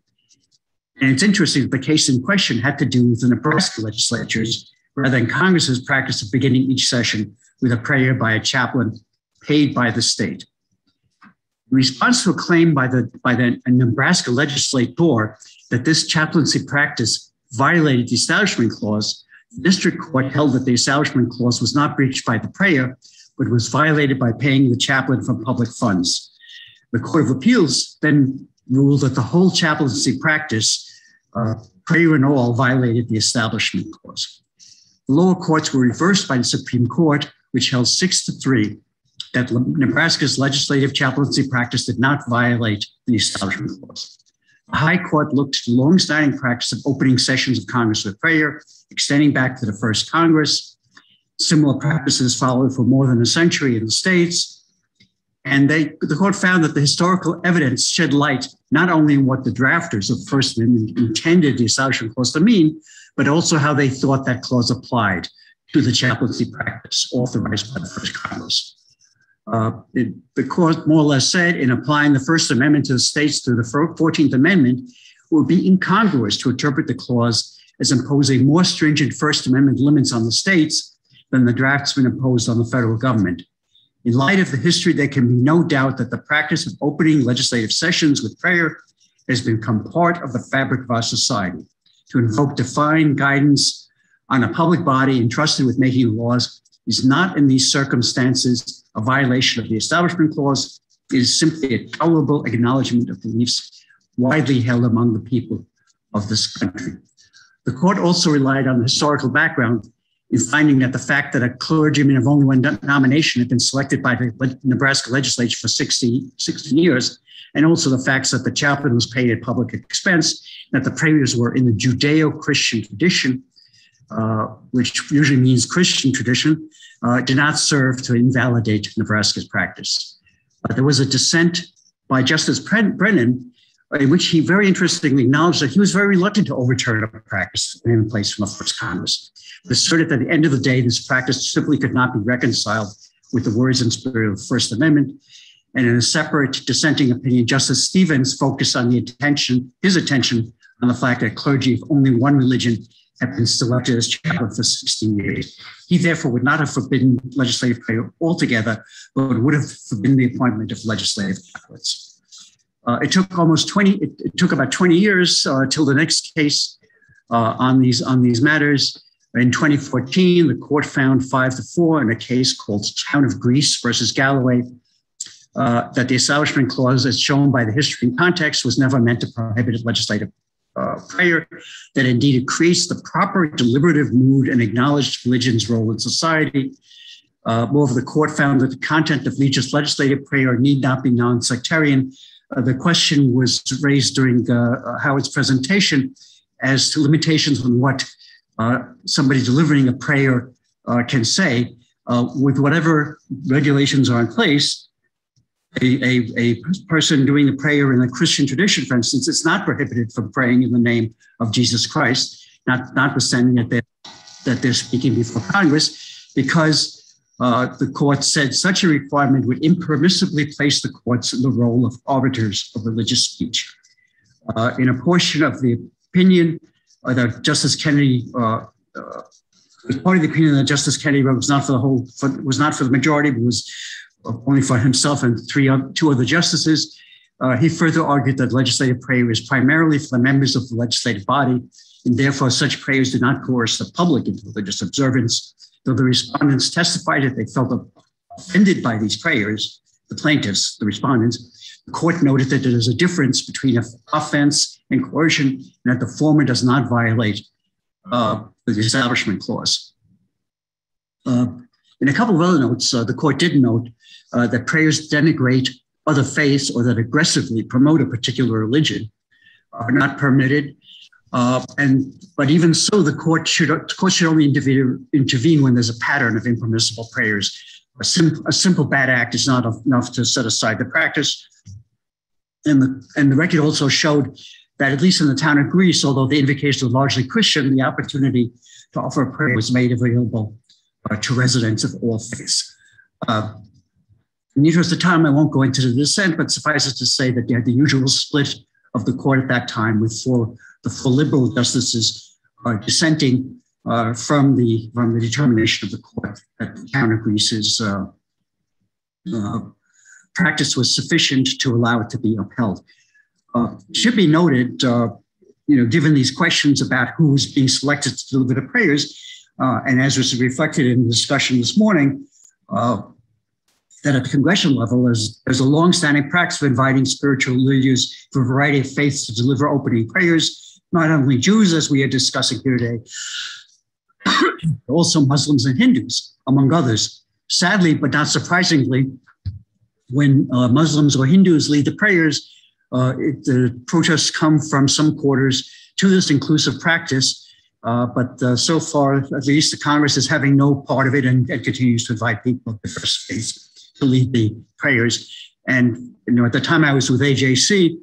And it's interesting that the case in question had to do with the Nebraska legislatures rather than Congress's practice of beginning each session with a prayer by a chaplain paid by the state. In response to a claim by the Nebraska legislator that this chaplaincy practice violated the Establishment Clause, the district court held that the Establishment Clause was not breached by the prayer, but was violated by paying the chaplain from public funds. The Court of Appeals then ruled that the whole chaplaincy practice, prayer and all, violated the Establishment Clause. The lower courts were reversed by the Supreme Court, which held 6-3 that Nebraska's legislative chaplaincy practice did not violate the Establishment Clause. The High Court looked at the long-standing practice of opening sessions of Congress with prayer, extending back to the first Congress. Similar practices followed for more than a century in the states. And the court found that the historical evidence shed light not only on what the drafters of the First Amendment intended the Establishment Clause to mean, but also how they thought that clause applied to the chaplaincy practice authorized by the first Congress. The court more or less said, in applying the First Amendment to the states through the 14th Amendment, it would be incongruous to interpret the clause as imposing more stringent First Amendment limits on the states than the draftsman imposed on the federal government. In light of the history, there can be no doubt that the practice of opening legislative sessions with prayer has become part of the fabric of our society. To invoke divine guidance on a public body entrusted with making laws is not, in these circumstances, a violation of the Establishment Clause. It is simply a tolerable acknowledgement of beliefs widely held among the people of this country. The court also relied on the historical background in finding that the fact that a clergyman of only one denomination had been selected by the Nebraska legislature for 16 years, and also the facts that the chaplain was paid at public expense, that the prayers were in the Judeo-Christian tradition, which usually means Christian tradition, did not serve to invalidate Nebraska's practice. There was a dissent by Justice Brennan in which he very interestingly acknowledged that he was very reluctant to overturn a practice in place from the first Congress. It asserted that at the end of the day, this practice simply could not be reconciled with the words and spirit of the First Amendment. And in a separate dissenting opinion, Justice Stevens focused on his attention on the fact that clergy of only one religion had been selected as chaplain for 16 years. He therefore would not have forbidden legislative prayer altogether, but would have forbidden the appointment of legislative chaplains. It took about 20 years till the next case on these matters. In 2014, the court found 5-4 in a case called Town of Greece versus Galloway, that the Establishment Clause, as shown by the history and context, was never meant to prohibit legislative prayer, that indeed it creates the proper deliberative mood and acknowledged religion's role in society. Moreover, the court found that the content of legislative prayer need not be non-sectarian. The question was raised during Howard's presentation as to limitations on what somebody delivering a prayer can say. With whatever regulations are in place, a person doing a prayer in a Christian tradition, for instance, it's not prohibited from praying in the name of Jesus Christ, notwithstanding that they're speaking before Congress, because the court said such a requirement would impermissibly place the courts in the role of arbiters of religious speech. In a portion of the opinion that Justice Kennedy, was part of the opinion that Justice Kennedy wrote was not for the majority, but was only for himself and two other justices. He further argued that legislative prayer is primarily for the members of the legislative body, and therefore such prayers do not coerce the public into religious observance. Though the respondents testified that they felt offended by these prayers, the plaintiffs, the respondents, the court noted that there is a difference between offense and coercion, and that the former does not violate the Establishment Clause. In a couple of other notes, the court did note that prayers denigrate other faiths or that aggressively promote a particular religion are not permitted. But even so, the court should only intervene when there's a pattern of impermissible prayers. A simple bad act is not enough to set aside the practice. And the record also showed that at least in the town of Greece, although the invocation was largely Christian, the opportunity to offer a prayer was made available to residents of all faiths. In the interest of time, I won't go into the dissent, but suffice it to say that they had the usual split of the court at that time, with the four liberal justices dissenting from the determination of the court that the town of Greece's practice was sufficient to allow it to be upheld. It should be noted, given these questions about who was being selected to deliver the prayers, and as was reflected in the discussion this morning, that at the congressional level, there's a long-standing practice of inviting spiritual leaders from a variety of faiths to deliver opening prayers, not only Jews, as we are discussing here today, but also Muslims and Hindus, among others. Sadly, but not surprisingly, when Muslims or Hindus lead the prayers, the protests come from some quarters to this inclusive practice. But so far, at least, the Congress is having no part of it and continues to invite people of diverse faiths to lead the prayers. And at the time I was with AJC,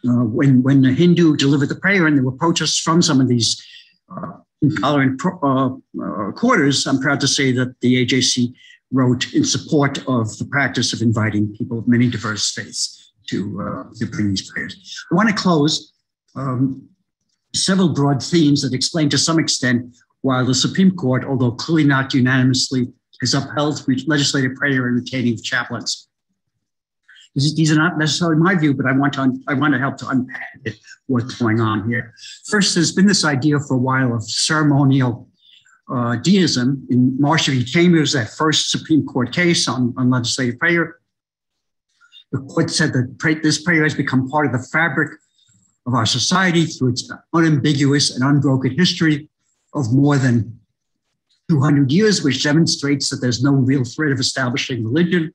when the Hindu delivered the prayer and there were protests from some of these intolerant quarters, I'm proud to say that the AJC wrote in support of the practice of inviting people of many diverse faiths to bring these prayers. I want to close several broad themes that explain to some extent why the Supreme Court, although clearly not unanimously, has upheld legislative prayer and retaining of chaplains. These are not necessarily my view, but I want to help to unpack what's going on here. First, there's been this idea for a while of ceremonial deism. In Marsh v. Chambers, that first Supreme Court case on legislative prayer, the court said that this prayer has become part of the fabric of our society through its unambiguous and unbroken history of more than 200 years, which demonstrates that there's no real threat of establishing religion.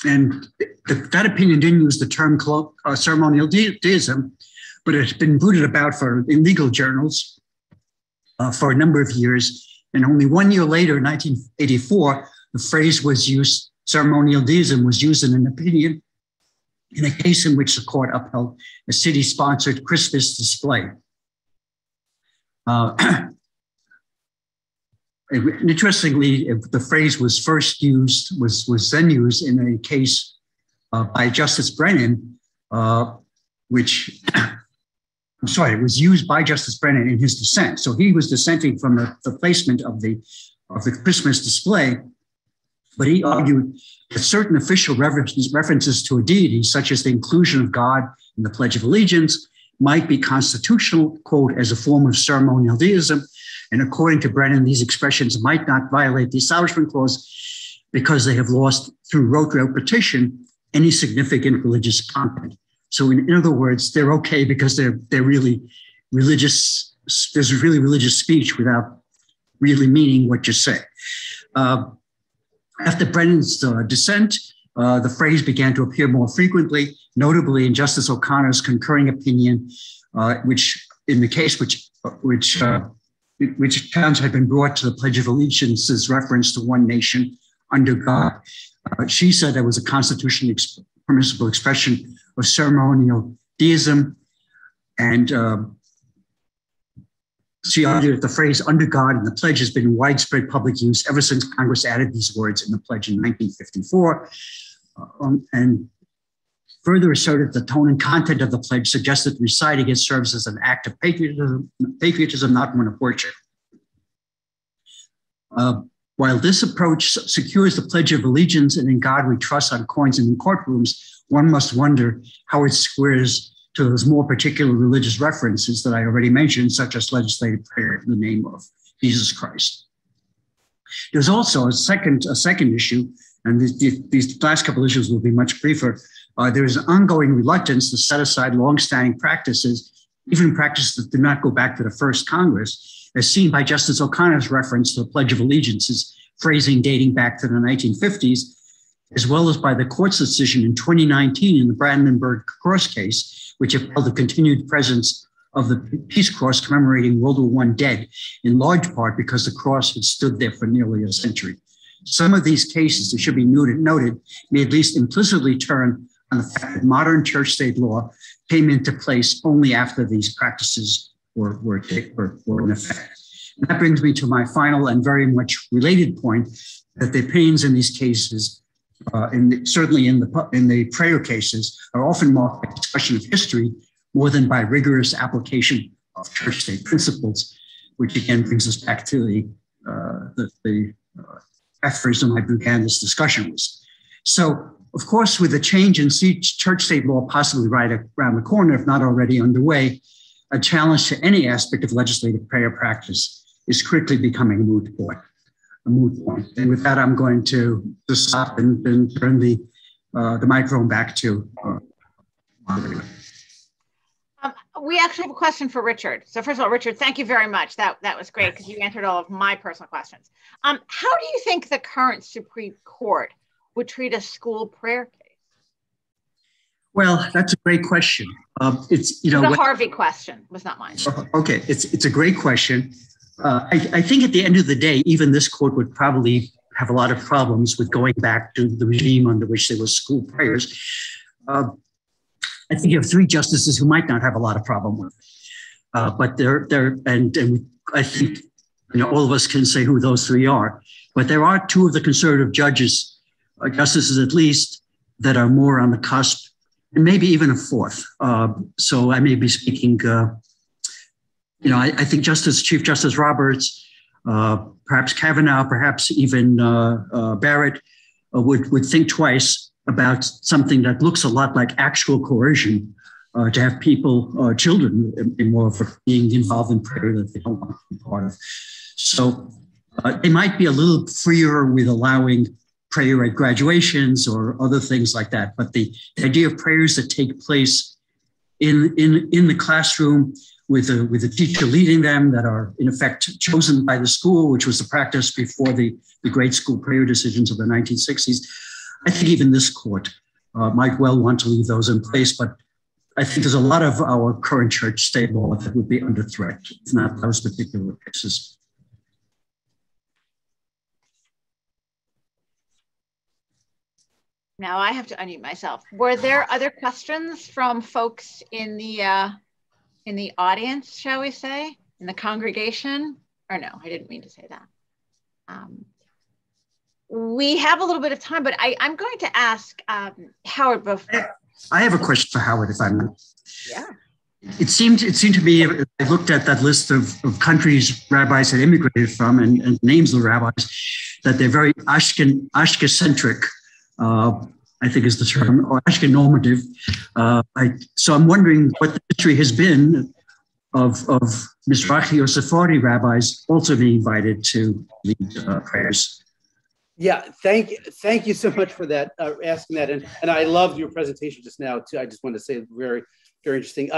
And that opinion didn't use the term ceremonial deism, but it's been booted about in legal journals for a number of years. And only 1 year later, in 1984, the phrase was used, ceremonial deism was used in an opinion in a case in which the court upheld a city-sponsored Christmas display. Interestingly, the phrase was then used in a case by Justice Brennan, it was used by Justice Brennan in his dissent. So he was dissenting from the placement of the Christmas display, but he argued that certain official references to a deity, such as the inclusion of God in the Pledge of Allegiance, might be constitutional, quote, as a form of ceremonial deism. And according to Brennan, these expressions might not violate the Establishment Clause because they have lost, through rote repetition, any significant religious content. So in other words, they're okay because they're really religious. There's really religious speech without really meaning what you say. After Brennan's dissent, the phrase began to appear more frequently, notably in Justice O'Connor's concurring opinion, which in the case which towns had been brought to the Pledge of Allegiance's reference to one nation under God. She said there was a constitutionally permissible expression of ceremonial deism, and she argued that the phrase under God in the pledge has been in widespread public use ever since Congress added these words in the pledge in 1954, and further asserted the tone and content of the pledge suggested reciting it serves as an act of patriotism, not one of worship. While this approach secures the Pledge of Allegiance and in God we trust on coins and in courtrooms, one must wonder how it squares to those more particular religious references that I already mentioned, such as legislative prayer in the name of Jesus Christ. There's also a second issue, and these last couple issues will be much briefer. There is an ongoing reluctance to set aside longstanding practices even practices that do not go back to the first Congress, as seen by Justice O'Connor's reference to the Pledge of Allegiance's phrasing dating back to the 1950s, as well as by the court's decision in 2019 in the Brandenburg Cross case, which upheld the continued presence of the Peace Cross commemorating World War I dead, in large part because the cross had stood there for nearly a century. Some of these cases, it should be noted, may at least implicitly turn on the fact that modern church-state law came into place only after these practices were in effect. And that brings me to my final and very much related point, that the opinions in these cases, certainly in the prayer cases, are often marked by discussion of history more than by rigorous application of church-state principles, which again brings us back to the aphorism I began this discussion with. So, of course, with the change in church-state law possibly right around the corner, if not already underway, a challenge to any aspect of legislative prayer practice is quickly becoming a moot point. And with that, I'm going to stop and turn the microphone back to moderator. We actually have a question for Richard. So first of all, Richard, thank you very much. That was great because you answered all of my personal questions. How do you think the current Supreme Court would treat a school prayer case? Well, that's a great question. It's the Harvey question, was not mine. Okay, it's a great question. I think at the end of the day, even this court would probably have a lot of problems with going back to the regime under which there was school prayers. I think you have three justices who might not have a lot of problem with it. But and I think all of us can say who those three are. But there are two of the conservative justices at least, that are more on the cusp, and maybe even a fourth. So I may be speaking. I think Chief Justice Roberts, perhaps Kavanaugh, perhaps even Barrett would think twice about something that looks a lot like actual coercion to have people, children, involved being involved in prayer that they don't want to be part of. So they might be a little freer with allowing prayer at graduations or other things like that. But the idea of prayers that take place in the classroom with a teacher leading them, that are in effect chosen by the school, which was the practice before the great school prayer decisions of the 1960s. I think even this court might well want to leave those in place, but I think there's a lot of our current church state law that would be under threat, if not those particular cases. Now I have to unmute myself. Were there other questions from folks in the audience, shall we say, in the congregation? Or no, I didn't mean to say that. We have a little bit of time, but I'm going to ask Howard before. I have a question for Howard, if I may. Yeah. It seemed to me, I looked at that list of countries rabbis had immigrated from and names of the rabbis, that they're very Ashkenazi-centric, I think is the term, or Ashkenazi-normative. So I'm wondering what the history has been of Mizrahi or Sephardi rabbis also being invited to lead prayers. Yeah, thank you so much for that, asking that. And I loved your presentation just now, too. I just want to say very, very interesting.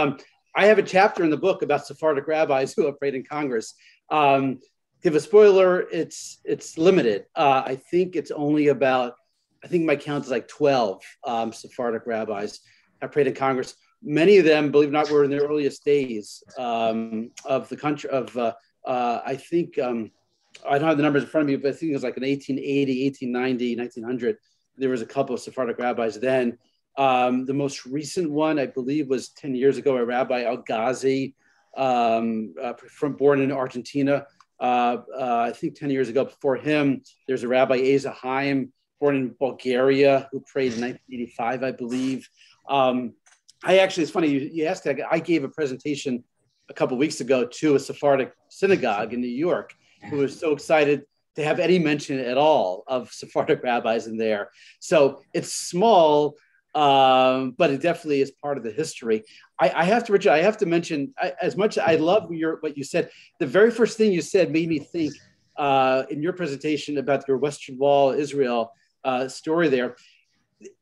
I have a chapter in the book about Sephardic rabbis who have prayed in Congress. Give a spoiler, it's limited. I think it's only about, I think my count is like 12 Sephardic rabbis have prayed in Congress. Many of them, believe it or not, were in their earliest days of the country I think, I don't have the numbers in front of me, but I think it was like in 1880, 1890, 1900. There was a couple of Sephardic rabbis then. The most recent one, I believe, was 10 years ago, a Rabbi Al-Ghazi, born in Argentina. I think 10 years ago. Before him, there's a Rabbi Asa Haim, born in Bulgaria, who prayed in 1985, I believe. It's funny, you asked that. I gave a presentation a couple of weeks ago to a Sephardic synagogue in New York, who was so excited to have any mention at all of Sephardic rabbis in there. So it's small, but it definitely is part of the history. Richard, I have to mention, as much as I love what you said, the very first thing you said made me think in your presentation about your Western Wall, Israel story there.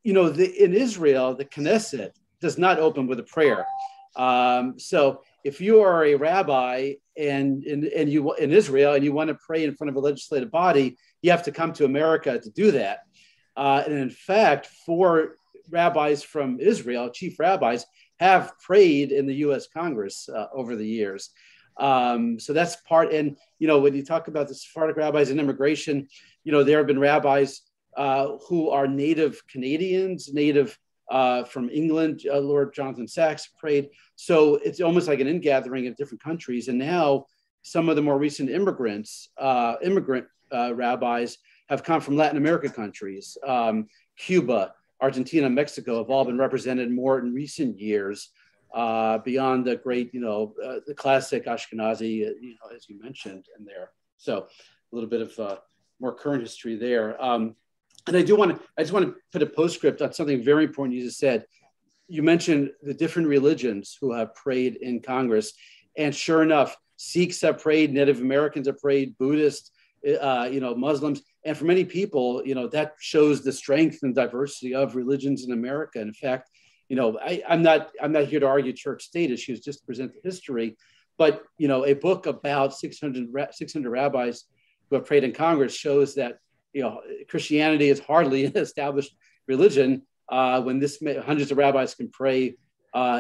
In Israel, the Knesset does not open with a prayer. So if you are a rabbi and you in Israel and you want to pray in front of a legislative body, you have to come to America to do that. And in fact, 4 rabbis from Israel, chief rabbis, have prayed in the U.S. Congress over the years. So that's part. And, you know, when you talk about the Sephardic rabbis and immigration, you know, there have been rabbis who are native Canadians, native from England. Lord Jonathan Sachs prayed. So it's almost like an ingathering of different countries. And now some of the more recent immigrant rabbis have come from Latin American countries. Cuba, Argentina, Mexico have all been represented more in recent years beyond the great, you know, the classic Ashkenazi, you know, as you mentioned in there. So a little bit of more current history there. And I just want to put a postscript on something very important you just said. You mentioned the different religions who have prayed in Congress. And sure enough, Sikhs have prayed, Native Americans have prayed, Buddhists, you know, Muslims. And for many people, you know, that shows the strength and diversity of religions in America. And in fact, you know, I'm not here to argue church state issues, just to present the history. But, you know, a book about 600 rabbis who have prayed in Congress shows that, you know, Christianity is hardly an established religion when hundreds of rabbis can pray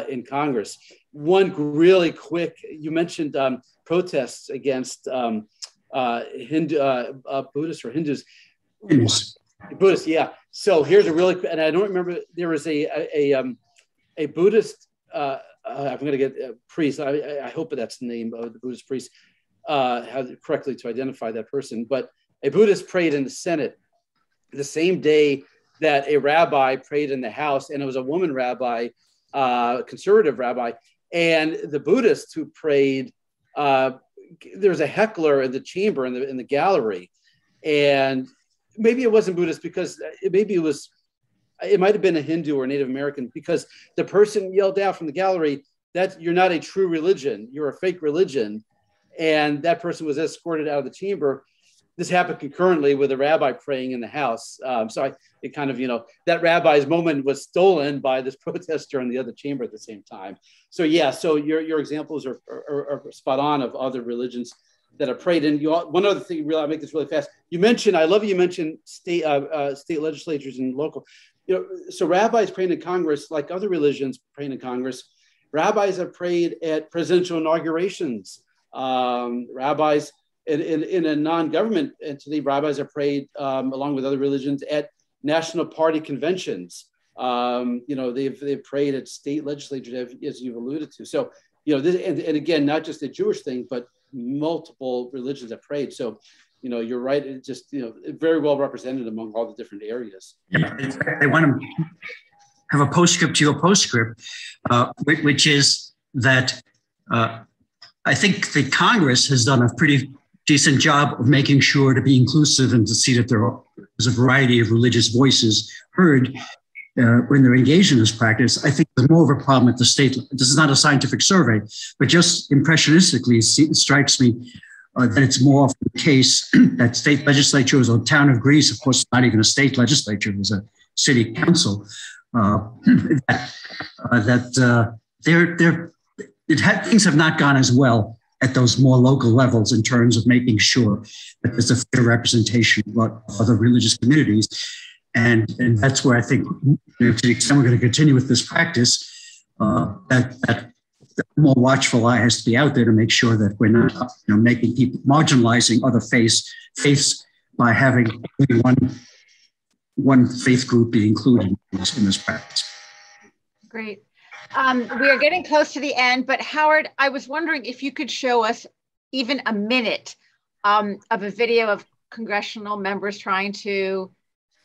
in Congress. One really quick, you mentioned protests against Buddhists or Hindus. Buddhists, yeah. So here's a really, and I don't remember, there was a Buddhist, I'm going to get a priest, I hope that's the name of the Buddhist priest, how correctly to identify that person, but a Buddhist prayed in the Senate the same day that a rabbi prayed in the House, and it was a woman rabbi, conservative rabbi, and the Buddhist who prayed, there's a heckler in the chamber in the gallery, and maybe it wasn't Buddhist because it might have been a Hindu or Native American, because the person yelled out from the gallery that you're not a true religion, you're a fake religion, and that person was escorted out of the chamber. This happened concurrently with a rabbi praying in the House. So it kind of, you know, that rabbi's moment was stolen by this protester in the other chamber at the same time. So yeah, so your examples are spot on of other religions that have prayed. And one other thing, I'll make this really fast. You mentioned, I love you mentioned state legislatures and local. You know, so rabbis praying in Congress, like other religions praying in Congress, rabbis have prayed at presidential inaugurations. Rabbis in a non-government entity, rabbis have prayed along with other religions at national party conventions. You know, they've prayed at state legislatures, as you've alluded to. So, you know, this, and again, not just a Jewish thing, but multiple religions have prayed. So, you know, you're right. It's just, you know, very well represented among all the different areas. Yeah, they want to have a postscript to your postscript, which is that I think the Congress has done a pretty decent job of making sure to be inclusive and to see that there is a variety of religious voices heard when they're engaged in this practice. I think there's more of a problem at the state. This is not a scientific survey, but just impressionistically, it strikes me that it's more often the case that state legislatures or town of Greece, of course, not even a state legislature, it was a city council, things have not gone as well at those more local levels in terms of making sure that there's a fair representation of other religious communities. And that's where I think, you know, to the extent we're going to continue with this practice, that more watchful eye has to be out there to make sure that we're not, you know, making people marginalizing other faiths by having one faith group be included in this practice. Great. We are getting close to the end, but Howard, I was wondering if you could show us even a minute of a video of congressional members trying to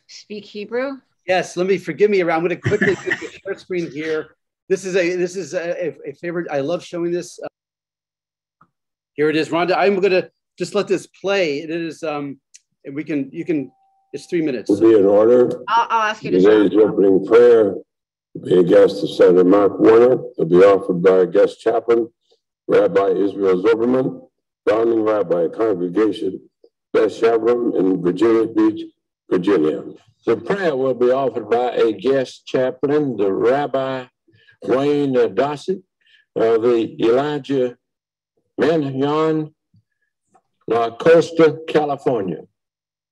speak Hebrew. Yes, forgive me. I'm going to quickly do the share screen here. This is a favorite. I love showing this. Here it is, Rhonda. I'm going to just let this play. It is, and you can. It's 3 minutes. Will be in order. I'll ask you to. Today's opening prayer will be a guest of Senator Mark Warner. Will be offered by our guest chaplain, Rabbi Israel Zilberman, founding rabbi, congregation, Beth Shavram in Virginia Beach, Virginia. The prayer will be offered by a guest chaplain, the Rabbi Wayne Dossett, the Elijah Manhyan, La Costa, California.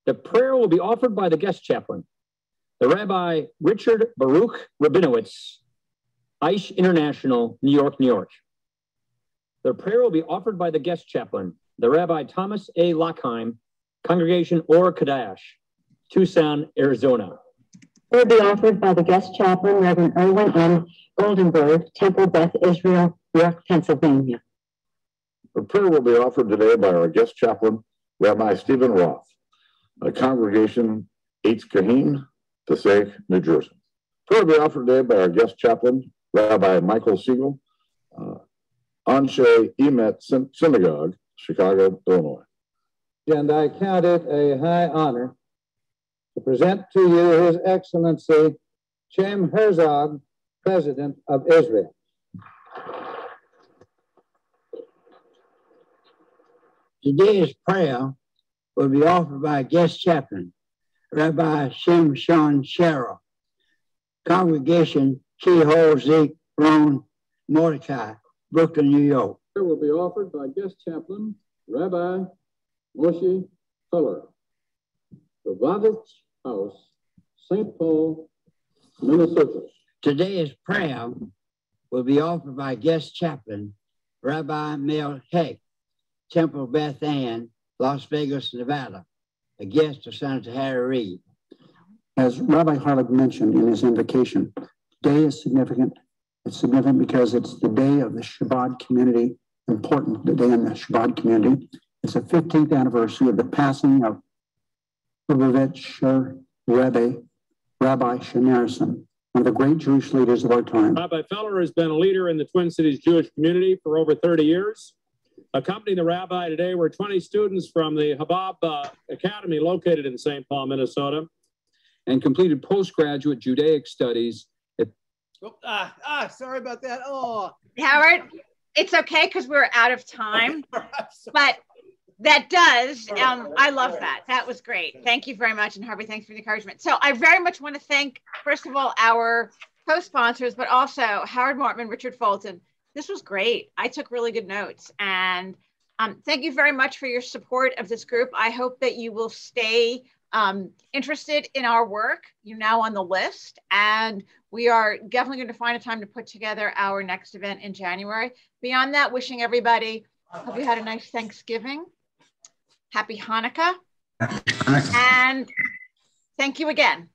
The prayer will be offered by the guest chaplain, the Rabbi Richard Baruch Rabinowitz, Aish International, New York, New York. The prayer will be offered by the guest chaplain, the Rabbi Thomas A. Lockheim, Congregation Or Kadash, Tucson, Arizona. Will be offered by the guest chaplain, Reverend Erwin M. Goldenberg, Temple Beth Israel, York, Pennsylvania. The prayer will be offered today by our guest chaplain, Rabbi Stephen Roth, a Congregation Eitz Kahim, Passaic, New Jersey. Prayer will be offered today by our guest chaplain, Rabbi Michael Siegel, Anshe Emet Synagogue, Chicago, Illinois. And I count it a high honor to present to you His Excellency Chaim Herzog, President of Israel. Today's prayer will be offered by guest chaplain, Rabbi Shimshon Sherrill, Congregation Keyhole Zeke Ron Mordecai, Brooklyn, New York. Prayer will be offered by guest chaplain, Rabbi Moshe Feller, Lubavitch House, St. Paul, Minnesota. Today's prayer will be offered by guest chaplain, Rabbi Mel Heck, Temple Beth Ann, Las Vegas, Nevada, a guest of Senator Harry Reid. As Rabbi Harlech mentioned in his invocation, today is significant. It's significant because it's the day of the Shabbat community, important, the day in the Shabbat community. It's the 15th anniversary of the passing of Lubavitch Rebbe, Rabbi Schneerson, one of the great Jewish leaders of our time. Rabbi Feller has been a leader in the Twin Cities Jewish community for over 30 years. Accompanying the rabbi today were 20 students from the Habab Academy located in St. Paul, Minnesota, and completed postgraduate Judaic studies at... Sorry about that. Oh, Howard, it's okay because we're out of time, but that does, I love that. That was great. Thank you very much. And Harvey, thanks for the encouragement. So I very much want to thank, first of all, our co-sponsors, but also Howard Mortman, Richard Foltin. This was great. I took really good notes. And thank you very much for your support of this group. I hope that you will stay interested in our work. You're now on the list. And we are definitely going to find a time to put together our next event in January. Beyond that, wishing everybody, hope you had a nice Thanksgiving. Happy Hanukkah. And thank you again.